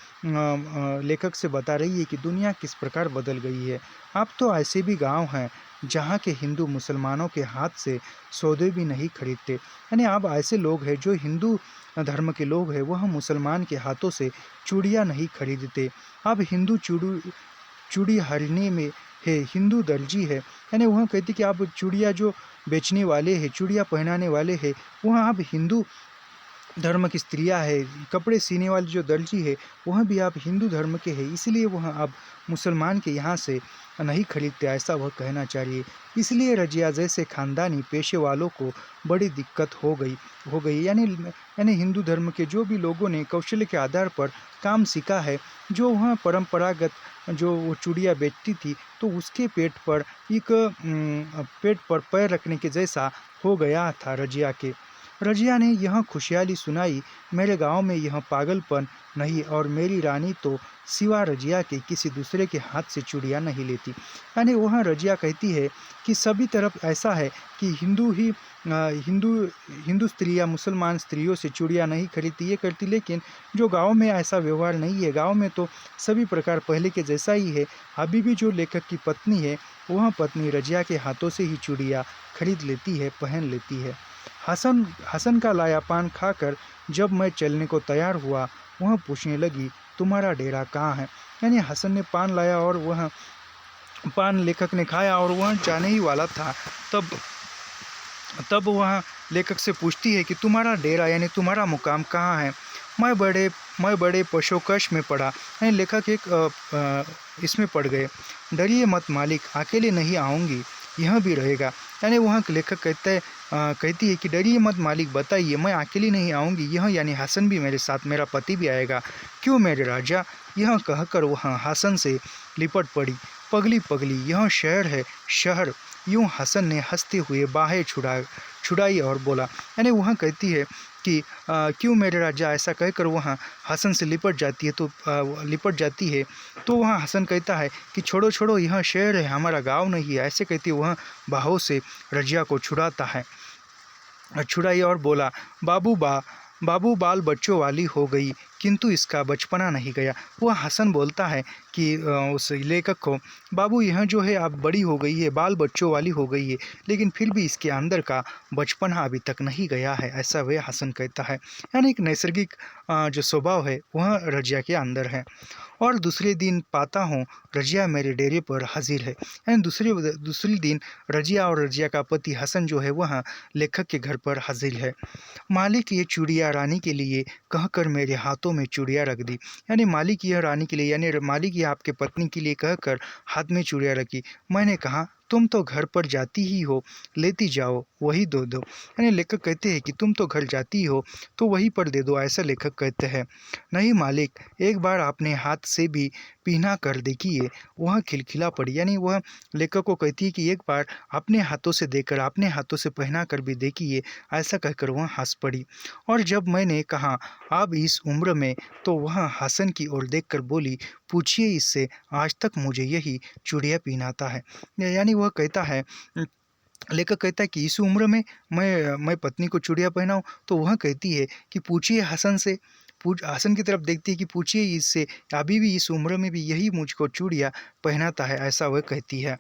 लेखक से बता रही है कि दुनिया किस प्रकार बदल गई है। अब तो ऐसे भी गांव हैं जहां के हिंदू मुसलमानों के हाथ से सौदे भी नहीं खरीदते। यानी अब ऐसे लोग हैं जो हिंदू धर्म के लोग हैं, वह मुसलमान के हाथों से चूड़ियाँ नहीं खरीदते। अब हिंदू चूड़ी हरने में है, हिंदू दर्जी है। यानी वह कहती कि अब चूड़ियाँ जो बेचने वाले हैं, चूड़ियाँ पहनाने वाले हैं, वह अब हिंदू धर्म की स्त्रियां है। कपड़े सीने वाली जो दर्जी है वह भी आप हिंदू धर्म के हैं, इसलिए वह अब मुसलमान के यहाँ से नहीं खरीदते, ऐसा वह कहना चाहिए। इसलिए रजिया जैसे खानदानी पेशे वालों को बड़ी दिक्कत हो गई। यानी हिंदू धर्म के जो भी लोगों ने कौशल्य के आधार पर काम सीखा है, जो वह परंपरागत जो वो चूड़ियाँ बेचती थी, तो उसके पेट पर पैर रखने के जैसा हो गया था रजिया के। रजिया ने यह खुशहाली सुनाई, मेरे गांव में यह पागलपन नहीं, और मेरी रानी तो सिवा रजिया के किसी दूसरे के हाथ से चूड़ियाँ नहीं लेती। यानी वह रजिया कहती है कि सभी तरफ ऐसा है कि हिंदू स्त्रियाँ मुसलमान स्त्रियों से चूड़ियाँ नहीं खरीदती, ये करती, लेकिन जो गांव में ऐसा व्यवहार नहीं है। गांव में तो सभी प्रकार पहले के जैसा ही है। अभी भी जो लेखक की पत्नी है, वह पत्नी रजिया के हाथों से ही चूड़ियाँ खरीद लेती है, पहन लेती है। हसन का लाया पान खाकर जब मैं चलने को तैयार हुआ, वह पूछने लगी, तुम्हारा डेरा कहाँ है। यानी हसन ने पान लाया और वह पान लेखक ने खाया और वह जाने ही वाला था, तब वह लेखक से पूछती है कि तुम्हारा डेरा यानी तुम्हारा मुकाम कहाँ है। मैं बड़े पशोकश में पड़ा। यानी लेखक इसमें पड़ गए। डरिए मत मालिक, अकेले नहीं आऊँगी, यह भी रहेगा। यानी वहाँ लेखक कहती है कि डरिए मत मालिक, बताइए, मैं अकेली नहीं आऊँगी, यह यानी हसन भी मेरे साथ, मेरा पति भी आएगा। क्यों मेरे राजा, यह कहकर वह हसन से लिपट पड़ी। पगली पगली, यह शहर है, शहर। यूँ हसन ने हंसते हुए बाहें छुड़ाई और बोला। यानी वह कहती है कि क्यों मेरे राजा, ऐसा कहकर वहाँ हसन से लिपट जाती है। लिपट जाती है तो वहाँ हसन कहता है कि छोड़ो छोड़ो, यह शहर है, हमारा गांव नहीं है। ऐसे कहती है वह बाहों से रजिया को छुड़ाता है, छुड़ाई और बोला, बाबू बाल बच्चों वाली हो गई, किंतु इसका बचपना नहीं गया। वह हसन बोलता है कि उस लेखक को, बाबू यह जो है अब बड़ी हो गई है, बाल बच्चों वाली हो गई है, लेकिन फिर भी इसके अंदर का बचपना अभी तक नहीं गया है, ऐसा वह हसन कहता है। यानी एक नैसर्गिक जो स्वभाव है वह रजिया के अंदर है। और दूसरे दिन पाता हूँ रजिया मेरे डेरे पर हाजिर है। यानी दूसरे दिन रजिया और रजिया का पति हसन जो है वह लेखक के घर पर हाजिर है। मालिक ये चूड़ियाँ रानी के लिए कहकर मेरे हाथों में चूड़ियाँ रख दी। यानी मालिक यह रानी के लिए, यानी मालिक ये आपके पत्नी के लिए कहकर हाथ में चूड़ियाँ रखी। मैंने कहा, तुम तो घर पर जाती ही हो, लेती जाओ, वही दो दो। यानी लेखक कहते हैं कि तुम तो घर जाती हो तो वहीं पर दे दो, ऐसा लेखक कहते हैं। नहीं मालिक, एक बार आपने हाथ से भी पीना कर देखिए। वह खिलखिला पड़ी। यानी वह लेखक को कहती है कि एक बार अपने हाथों से देकर, अपने हाथों से पहना कर भी देखिए, ऐसा कहकर वह हंस पड़ी। और जब मैंने कहा अब इस उम्र में, तो वह हसन की ओर देखकर बोली, पूछिए इससे, आज तक मुझे यही चूड़ियाँ पहनाता है। यानी वह कहता है, लेखक कहता है कि इस उम्र में मैं पत्नी को चूड़ियाँ पहनाऊँ। तो वह कहती है कि पूछिए हसन से, हसन की तरफ देखती है कि पूछिए इससे, अभी भी इस उम्र में भी यही मुझको चूड़ियाँ पहनाता है, ऐसा वह कहती है।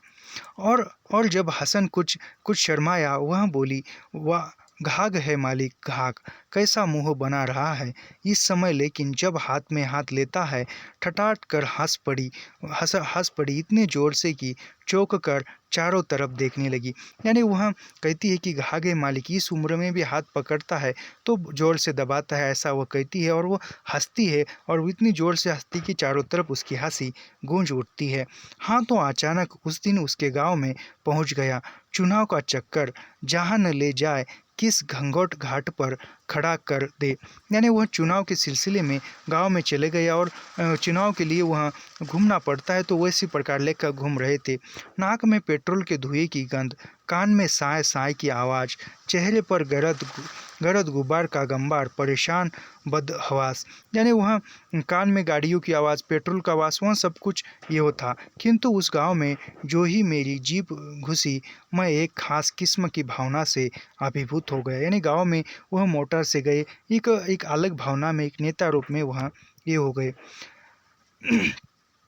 और जब हसन कुछ कुछ शर्माया, वह बोली, वाह घाघ है मालिक, घाघ कैसा मुंह बना रहा है इस समय। लेकिन जब हाथ में हाथ लेता है, ठठाट कर हंस पड़ी इतने जोर से कि चौंक कर चारों तरफ देखने लगी। यानी वह कहती है कि घाघ है मालिक, इस उम्र में भी हाथ पकड़ता है तो जोर से दबाता है, ऐसा वह कहती है। और वो हंसती है, और वो इतनी जोर से हंसती कि चारों तरफ उसकी हंसी गूंज उठती है। हाँ, तो अचानक उस दिन उसके गांव में पहुंच गया चुनाव का चक्कर, जहां न ले जाए किस घंघोट घाट पर खड़ा कर दे। यानी वह चुनाव के सिलसिले में गांव में चले गए, और चुनाव के लिए वहाँ घूमना पड़ता है, तो वैसी प्रकार लेकर घूम रहे थे। नाक में पेट्रोल के धुएं की गंध, कान में साय साय की आवाज़, चेहरे पर गरद गुब्बार का गंबार, परेशान बदहवास। यानी वहाँ कान में गाड़ियों की आवाज़, पेट्रोल का आवाज़, वहाँ सब कुछ ये होता। किंतु उस गांव में जो ही मेरी जीप घुसी, मैं एक खास किस्म की भावना से अभिभूत हो गया। यानी गांव में वह मोटर से गए, एक अलग भावना में, एक नेता रूप में वहाँ ये हो गए।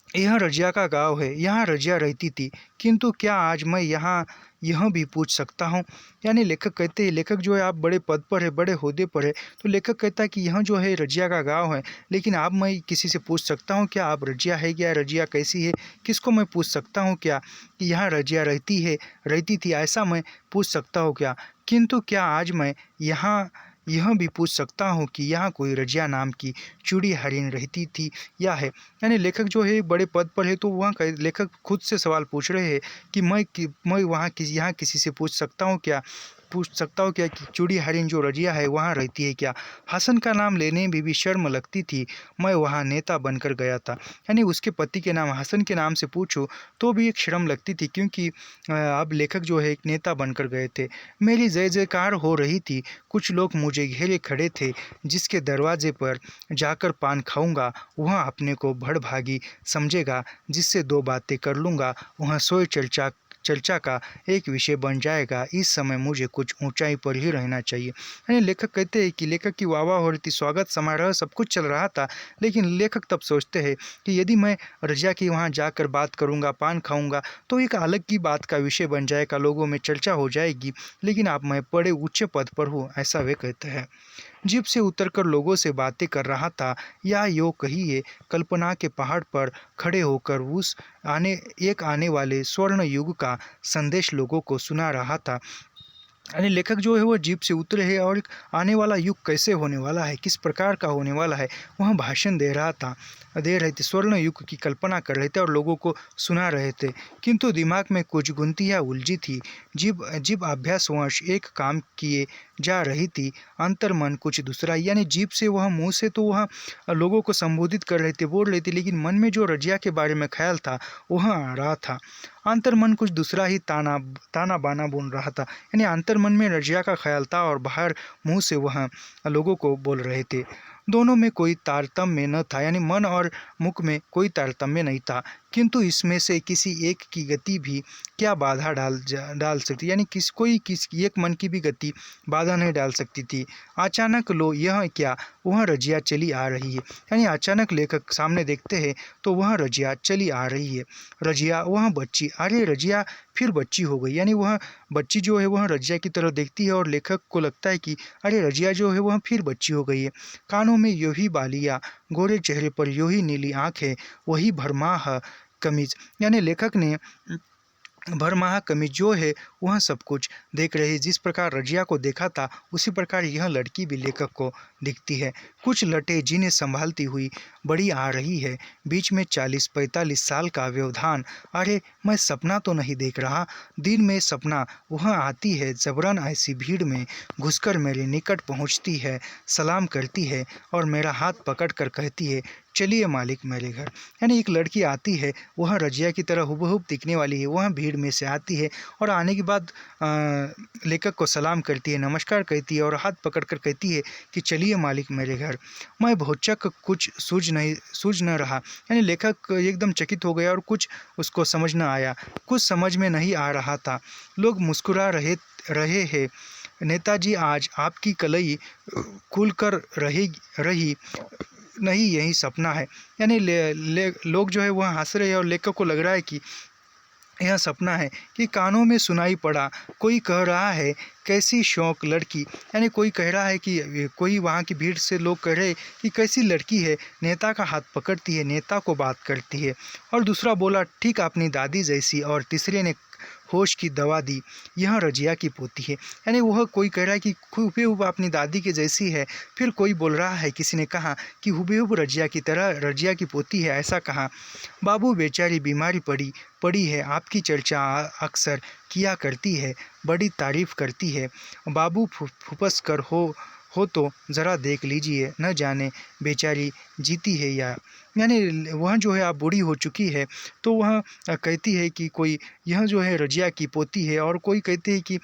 यह रजिया का गांव है, यहाँ रजिया रहती थी, किंतु क्या आज मैं यहाँ यह भी पूछ सकता हूँ। यानी लेखक कहते हैं, लेखक जो है आप बड़े पद पर है, बड़े ओहदे पर है, तो लेखक कहता है कि यह जो है रजिया का गांव है, लेकिन आप मैं किसी से पूछ सकता हूँ क्या आप रजिया है क्या, रजिया कैसी है, किसको मैं पूछ सकता हूँ क्या कि यहाँ रजिया रहती थी, ऐसा मैं पूछ सकता हूँ क्या। किंतु क्या आज मैं यहाँ यह भी पूछ सकता हूँ कि यहाँ कोई रजिया नाम की चूड़ी हरिन रहती थी या है। यानी लेखक जो है बड़े पद पर है, तो वहाँ लेखक खुद से सवाल पूछ रहे हैं कि मैं यहाँ किसी से पूछ सकता हूँ क्या कि चूड़ी हरिन जो रजिया है वहाँ रहती है क्या। हसन का नाम लेने में भी शर्म लगती थी, मैं वहाँ नेता बनकर गया था। यानी उसके पति के नाम हसन के नाम से पूछो तो भी एक शर्म लगती थी, क्योंकि अब लेखक जो है एक नेता बनकर गए थे। मेरी जय जयकार हो रही थी, कुछ लोग मुझे घेरे खड़े थे। जिसके दरवाजे पर जाकर पान खाऊंगा वह अपने को भड़भागी समझेगा, जिससे दो बातें कर लूँगा वह सोए चर्चा का एक विषय बन जाएगा। इस समय मुझे कुछ ऊंचाई पर ही रहना चाहिए। यानी लेखक कहते हैं कि लेखक की वाह हो रही थी, स्वागत समारोह सब कुछ चल रहा था, लेकिन लेखक तब सोचते हैं कि यदि मैं रजिया की वहाँ जाकर बात करूँगा, पान खाऊँगा, तो एक अलग की बात का विषय बन जाएगा, लोगों में चर्चा हो जाएगी। लेकिन अब मैं बड़े ऊँचे पद पर हूँ, ऐसा वे कहते हैं। जीप से उतरकर लोगों से बातें कर रहा था, या यूँ कहिए कल्पना के पहाड़ पर खड़े होकर उस आने वाले स्वर्ण युग का संदेश लोगों को सुना रहा था। यानी लेखक जो है वो जीप से उतरे हैं, और आने वाला युग कैसे होने वाला है, किस प्रकार का होने वाला है, वह भाषण दे रहे थे, स्वर्ण युग की कल्पना कर रहे थे और लोगों को सुना रहे थे। किंतु दिमाग में कुछ गुंथियाँ उलझी थी। जीव अभ्यासवश एक काम किए जा रही थी, अंतर्मन कुछ दूसरा। यानी जीभ से वह, मुंह से तो वह लोगों को संबोधित कर रहे थे, बोल रहे थे, लेकिन मन में जो रजिया के बारे में ख्याल था वह आ रहा था। अंतर्मन कुछ दूसरा ही ताना ताना बाना बोल रहा था। यानी अंतर्मन में रजिया का ख्याल था और बाहर मुंह से वह लोगों को बोल रहे थे। दोनों में कोई तारतम्य न था, यानी मन और मुख में कोई तारतम्य नहीं था, किंतु इसमें से किसी एक की गति भी क्या बाधा डाल सकती, यानी किसी एक मन की भी गति बाधा नहीं डाल सकती थी। अचानक लो यह क्या, वह रजिया चली आ रही है। यानी अचानक लेखक सामने देखते हैं तो वह रजिया चली आ रही है। रजिया वह बच्ची, अरे रजिया फिर बच्ची हो गई। यानी वह बच्ची जो है वह रजिया की तरफ देखती है और लेखक को लगता है कि अरे रजिया जो है वह फिर बच्ची हो गई है। कानों में यो ही बालियाँ, गोरे चेहरे पर यो ही नीली आँखें, वही भरमाह कमीज। यानी लेखक ने भरमाह कमीज जो है वह सब कुछ देख रही। जिस प्रकार रजिया को देखा था उसी प्रकार यह लड़की भी लेखक को दिखती है। कुछ लटे जिन्हें संभालती हुई बड़ी आ रही है, बीच में 40-45 साल का व्यवधान। अरे मैं सपना तो नहीं देख रहा। दिन में सपना वह आती है जबरन, ऐसी भीड़ में घुसकर मेरे निकट पहुंचती है, सलाम करती है और मेरा हाथ पकड़ कर कहती है, चलिए मालिक मेरे घर। यानी एक लड़की आती है, वह रजिया की तरह हुबहू दिखने वाली है, वह भीड़ में से आती है और आने के बाद लेखक को सलाम करती है, नमस्कार कहती है और हाथ पकड़कर कहती है कि चलिए मालिक मेरे घर। मैं भौचक, कुछ सूझ न रहा। यानी लेखक एकदम चकित हो गया और कुछ उसको समझ न आया, कुछ समझ में नहीं आ रहा था। लोग मुस्कुरा रहे हैं। नेताजी आज आपकी कलई खुलकर रही नहीं, यही सपना है। यानी लोग जो है वह हंस रहे हैं और लेखक को लग रहा है कि यह सपना है। कि कानों में सुनाई पड़ा, कोई कह रहा है, कैसी शौक लड़की। यानी कोई कह रहा है कि कोई वहाँ की भीड़ से लोग कह रहे कि कैसी लड़की है, नेता का हाथ पकड़ती है, नेता को बात करती है। और दूसरा बोला, ठीक अपनी दादी जैसी। और तीसरे ने होश की दवा दी, यह रजिया की पोती है। यानी वह कोई कह रहा है कि हुबेहूब अपनी दादी के जैसी है। फिर कोई बोल रहा है, किसी ने कहा कि हुबेहूब रजिया की तरह, रजिया की पोती है, ऐसा कहा। बाबू बेचारी बीमारी पड़ी है, आपकी चर्चा अक्सर किया करती है, बड़ी तारीफ करती है। बाबू फुपस कर हो तो ज़रा देख लीजिए, न जाने बेचारी जीती है या। यानी वह जो है आप बूढ़ी हो चुकी है, तो वह कहती है कि कोई यह जो है रजिया की पोती है। और कोई कहते हैं कि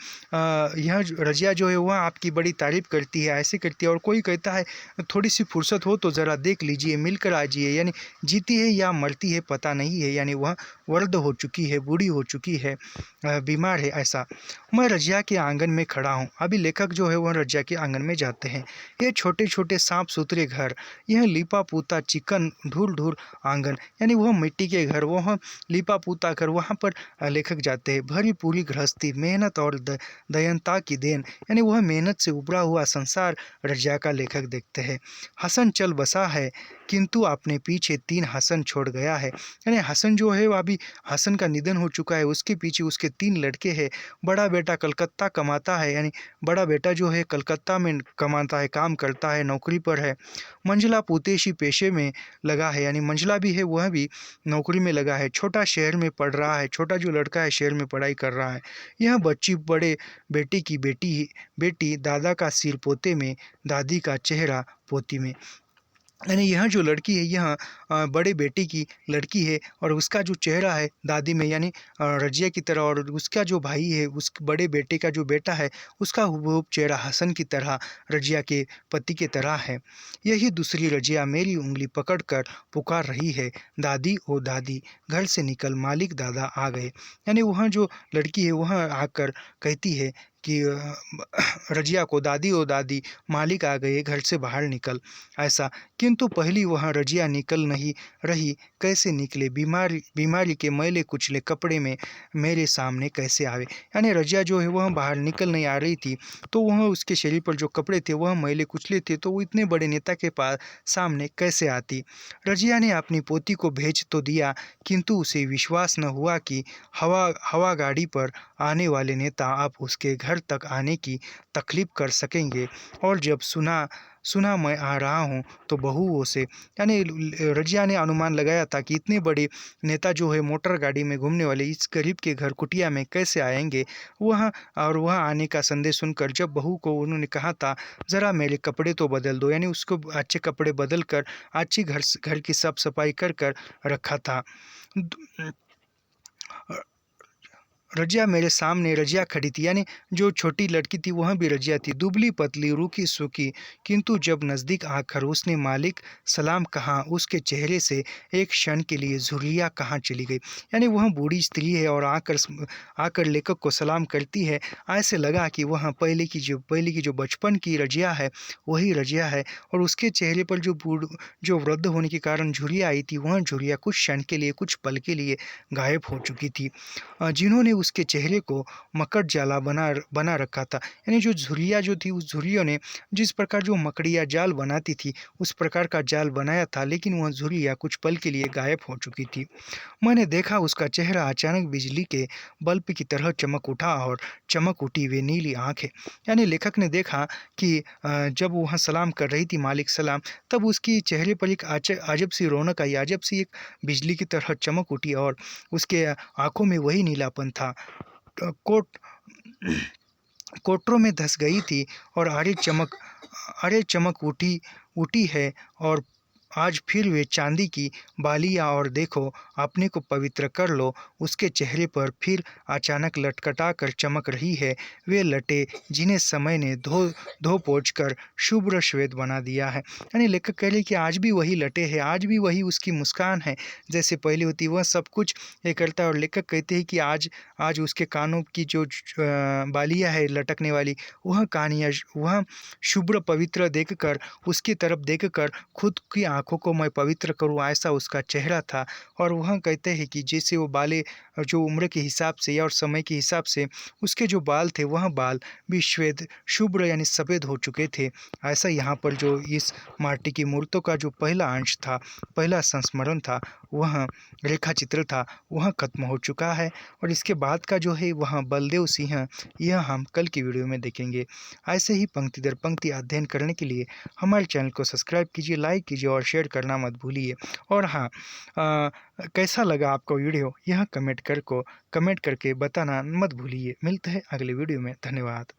यह रजिया जो है वह आपकी बड़ी तारीफ़ करती है, ऐसे करती है। और कोई कहता है थोड़ी सी फुर्सत हो तो ज़रा देख लीजिए, मिलकर आ जाइए। यानी जीती है या मरती है पता नहीं है। यानी वह वृद्ध हो चुकी है, बूढ़ी हो चुकी है, बीमार है, ऐसा। मैं रजिया के आंगन में खड़ा हूँ। अभी लेखक जो है वह रजिया के आंगन में जाते हैं। ये छोटे छोटे साफ सुथरे घर, यह लिपा पूता चिकन धूल धूल आंगन, यानी वह मिट्टी के घर, वह लिपा पूता घर, वहाँ पर लेखक जाते हैं। भरी पूरी गृहस्थी, मेहनत और दयनता की देन, यानी वह मेहनत से उभरा हुआ संसार रजिया का लेखक देखते हैं। हसन चल बसा है, किंतु अपने पीछे 3 हसन छोड़ गया है। यानी हसन जो है अभी हसन का निधन हो चुका है, उसके पीछे उसके 3 लड़के हैं। बड़ा बेटा कलकत्ता कमाता है, यानी बड़ा बेटा जो है कलकत्ता में कमाता है, काम करता है, नौकरी पर है। मंझला पुतेशी पेशे में लगा है, यानी मंझला भी है, वह भी नौकरी में लगा है। छोटा शहर में पढ़ रहा है, छोटा जो लड़का है शहर में पढ़ाई कर रहा है। यह बच्ची बड़े बेटे की बेटी, दादा का सिर पोते में, दादी का चेहरा पोती में। यानी यह जो लड़की है यह बड़े बेटे की लड़की है और उसका जो चेहरा है दादी में, यानी रजिया की तरह। और उसका जो भाई है, उस बड़े बेटे का जो बेटा है, उसका हुबहू चेहरा हसन की तरह, रजिया के पति की तरह है। यही दूसरी रजिया मेरी उंगली पकड़कर पुकार रही है, दादी ओ दादी, घर से निकल, मालिक दादा आ गए। यानी वह जो लड़की है वह आकर कहती है कि रजिया को, दादी ओ दादी, मालिक आ गए, घर से बाहर निकल, ऐसा। किंतु पहली वह रजिया निकल नहीं रही। कैसे निकले, बीमारी के मैले कुचले कपड़े में मेरे सामने कैसे आवे। यानी रजिया जो है वह बाहर निकल नहीं आ रही थी, तो वह उसके शरीर पर जो कपड़े थे वह मैले कुचले थे, तो वो इतने बड़े नेता के पास सामने कैसे आती। रजिया ने अपनी पोती को भेज तो दिया, किंतु उसे विश्वास न हुआ कि हवा गाड़ी पर आने वाले नेता अब उसके घर घर तक आने की तकलीफ कर सकेंगे। और जब सुना सुना मैं आ रहा हूँ तो बहुओं से, यानी रजिया ने अनुमान लगाया था कि इतने बड़े नेता जो है मोटर गाड़ी में घूमने वाले इस गरीब के घर कुटिया में कैसे आएंगे। वह और वह आने का संदेश सुनकर जब बहू को उन्होंने कहा था ज़रा मेरे कपड़े तो बदल दो, यानी उसको अच्छे कपड़े बदल कर अच्छी घर की साफ सफाई कर कर रखा था। रजिया मेरे सामने रजिया खड़ी थी, यानी जो छोटी लड़की थी वह भी रजिया थी, दुबली पतली रूखी सूखी। किंतु जब नज़दीक आकर उसने मालिक सलाम कहा, उसके चेहरे से एक क्षण के लिए झुर्रियाँ कहाँ चली गई। यानी वह बूढ़ी स्त्री है और आकर लेखक को सलाम करती है। ऐसे लगा कि वह पहले की जो बचपन की रजिया है वही रजिया है, और उसके चेहरे पर जो वृद्ध होने के कारण झुर्रियाँ आई थी वह झुर्रियाँ कुछ क्षण के लिए, कुछ पल के लिए गायब हो चुकी थी। जिन्होंने उसके चेहरे को मकड़ जाला बना रखा था। यानी जो झुर्रियाँ जो थी उस झुर्रियों ने जिस प्रकार जो मकड़ियाँ जाल बनाती थी उस प्रकार का जाल बनाया था, लेकिन वह झुर्रियाँ कुछ पल के लिए गायब हो चुकी थी। मैंने देखा उसका चेहरा अचानक बिजली के बल्ब की तरह चमक उठा और चमक उठी वे नीली आंखें। यानी लेखक ने देखा कि जब वह सलाम कर रही थी मालिक सलाम, तब उसकी चेहरे पर एक अजब सी रौनक आई, अजब सी एक बिजली की तरह चमक उठी और उसके आंखों में वही नीलापन था। कोट कोटरों में धस गई थी और अरे चमक उठी उठी है, और आज फिर वे चांदी की बालियाँ, और देखो अपने को पवित्र कर लो। उसके चेहरे पर फिर अचानक लटकटा कर चमक रही है वे लटे जिन्हें समय ने धो धो पोंछ कर शुभ्र श्वेत बना दिया है। यानी लेखक कह रहे कि आज भी वही लटे हैं, आज भी वही उसकी मुस्कान है जैसे पहले होती, वह सब कुछ ये करता है। और लेखक कहते हैं कि आज आज उसके कानों की जो बालियाँ है लटकने वाली, वह कहानियाँ, वह शुभ्र पवित्र देखकर, उसकी तरफ देखकर खुद की आंखों को मैं पवित्र करूं, ऐसा उसका चेहरा था। और वह कहते हैं कि जैसे वो बाले जो उम्र के हिसाब से या और समय के हिसाब से उसके जो बाल थे वह बाल भी श्वेत शुभ्र यानी सफ़ेद हो चुके थे। ऐसा यहाँ पर जो इस माटी की मूर्तों का जो पहला अंश था, पहला संस्मरण था, वह रेखा चित्र था, वह खत्म हो चुका है। और इसके बाद का जो है वह बलदेव सिंह, यह हम कल की वीडियो में देखेंगे। ऐसे ही पंक्ति दर पंक्ति अध्ययन करने के लिए हमारे चैनल को सब्सक्राइब कीजिए, लाइक कीजिए और शेयर करना मत भूलिए। और हाँ, कैसा लगा आपको वीडियो यह कमेंट करके बताना मत भूलिए। मिलते हैं अगले वीडियो में। धन्यवाद।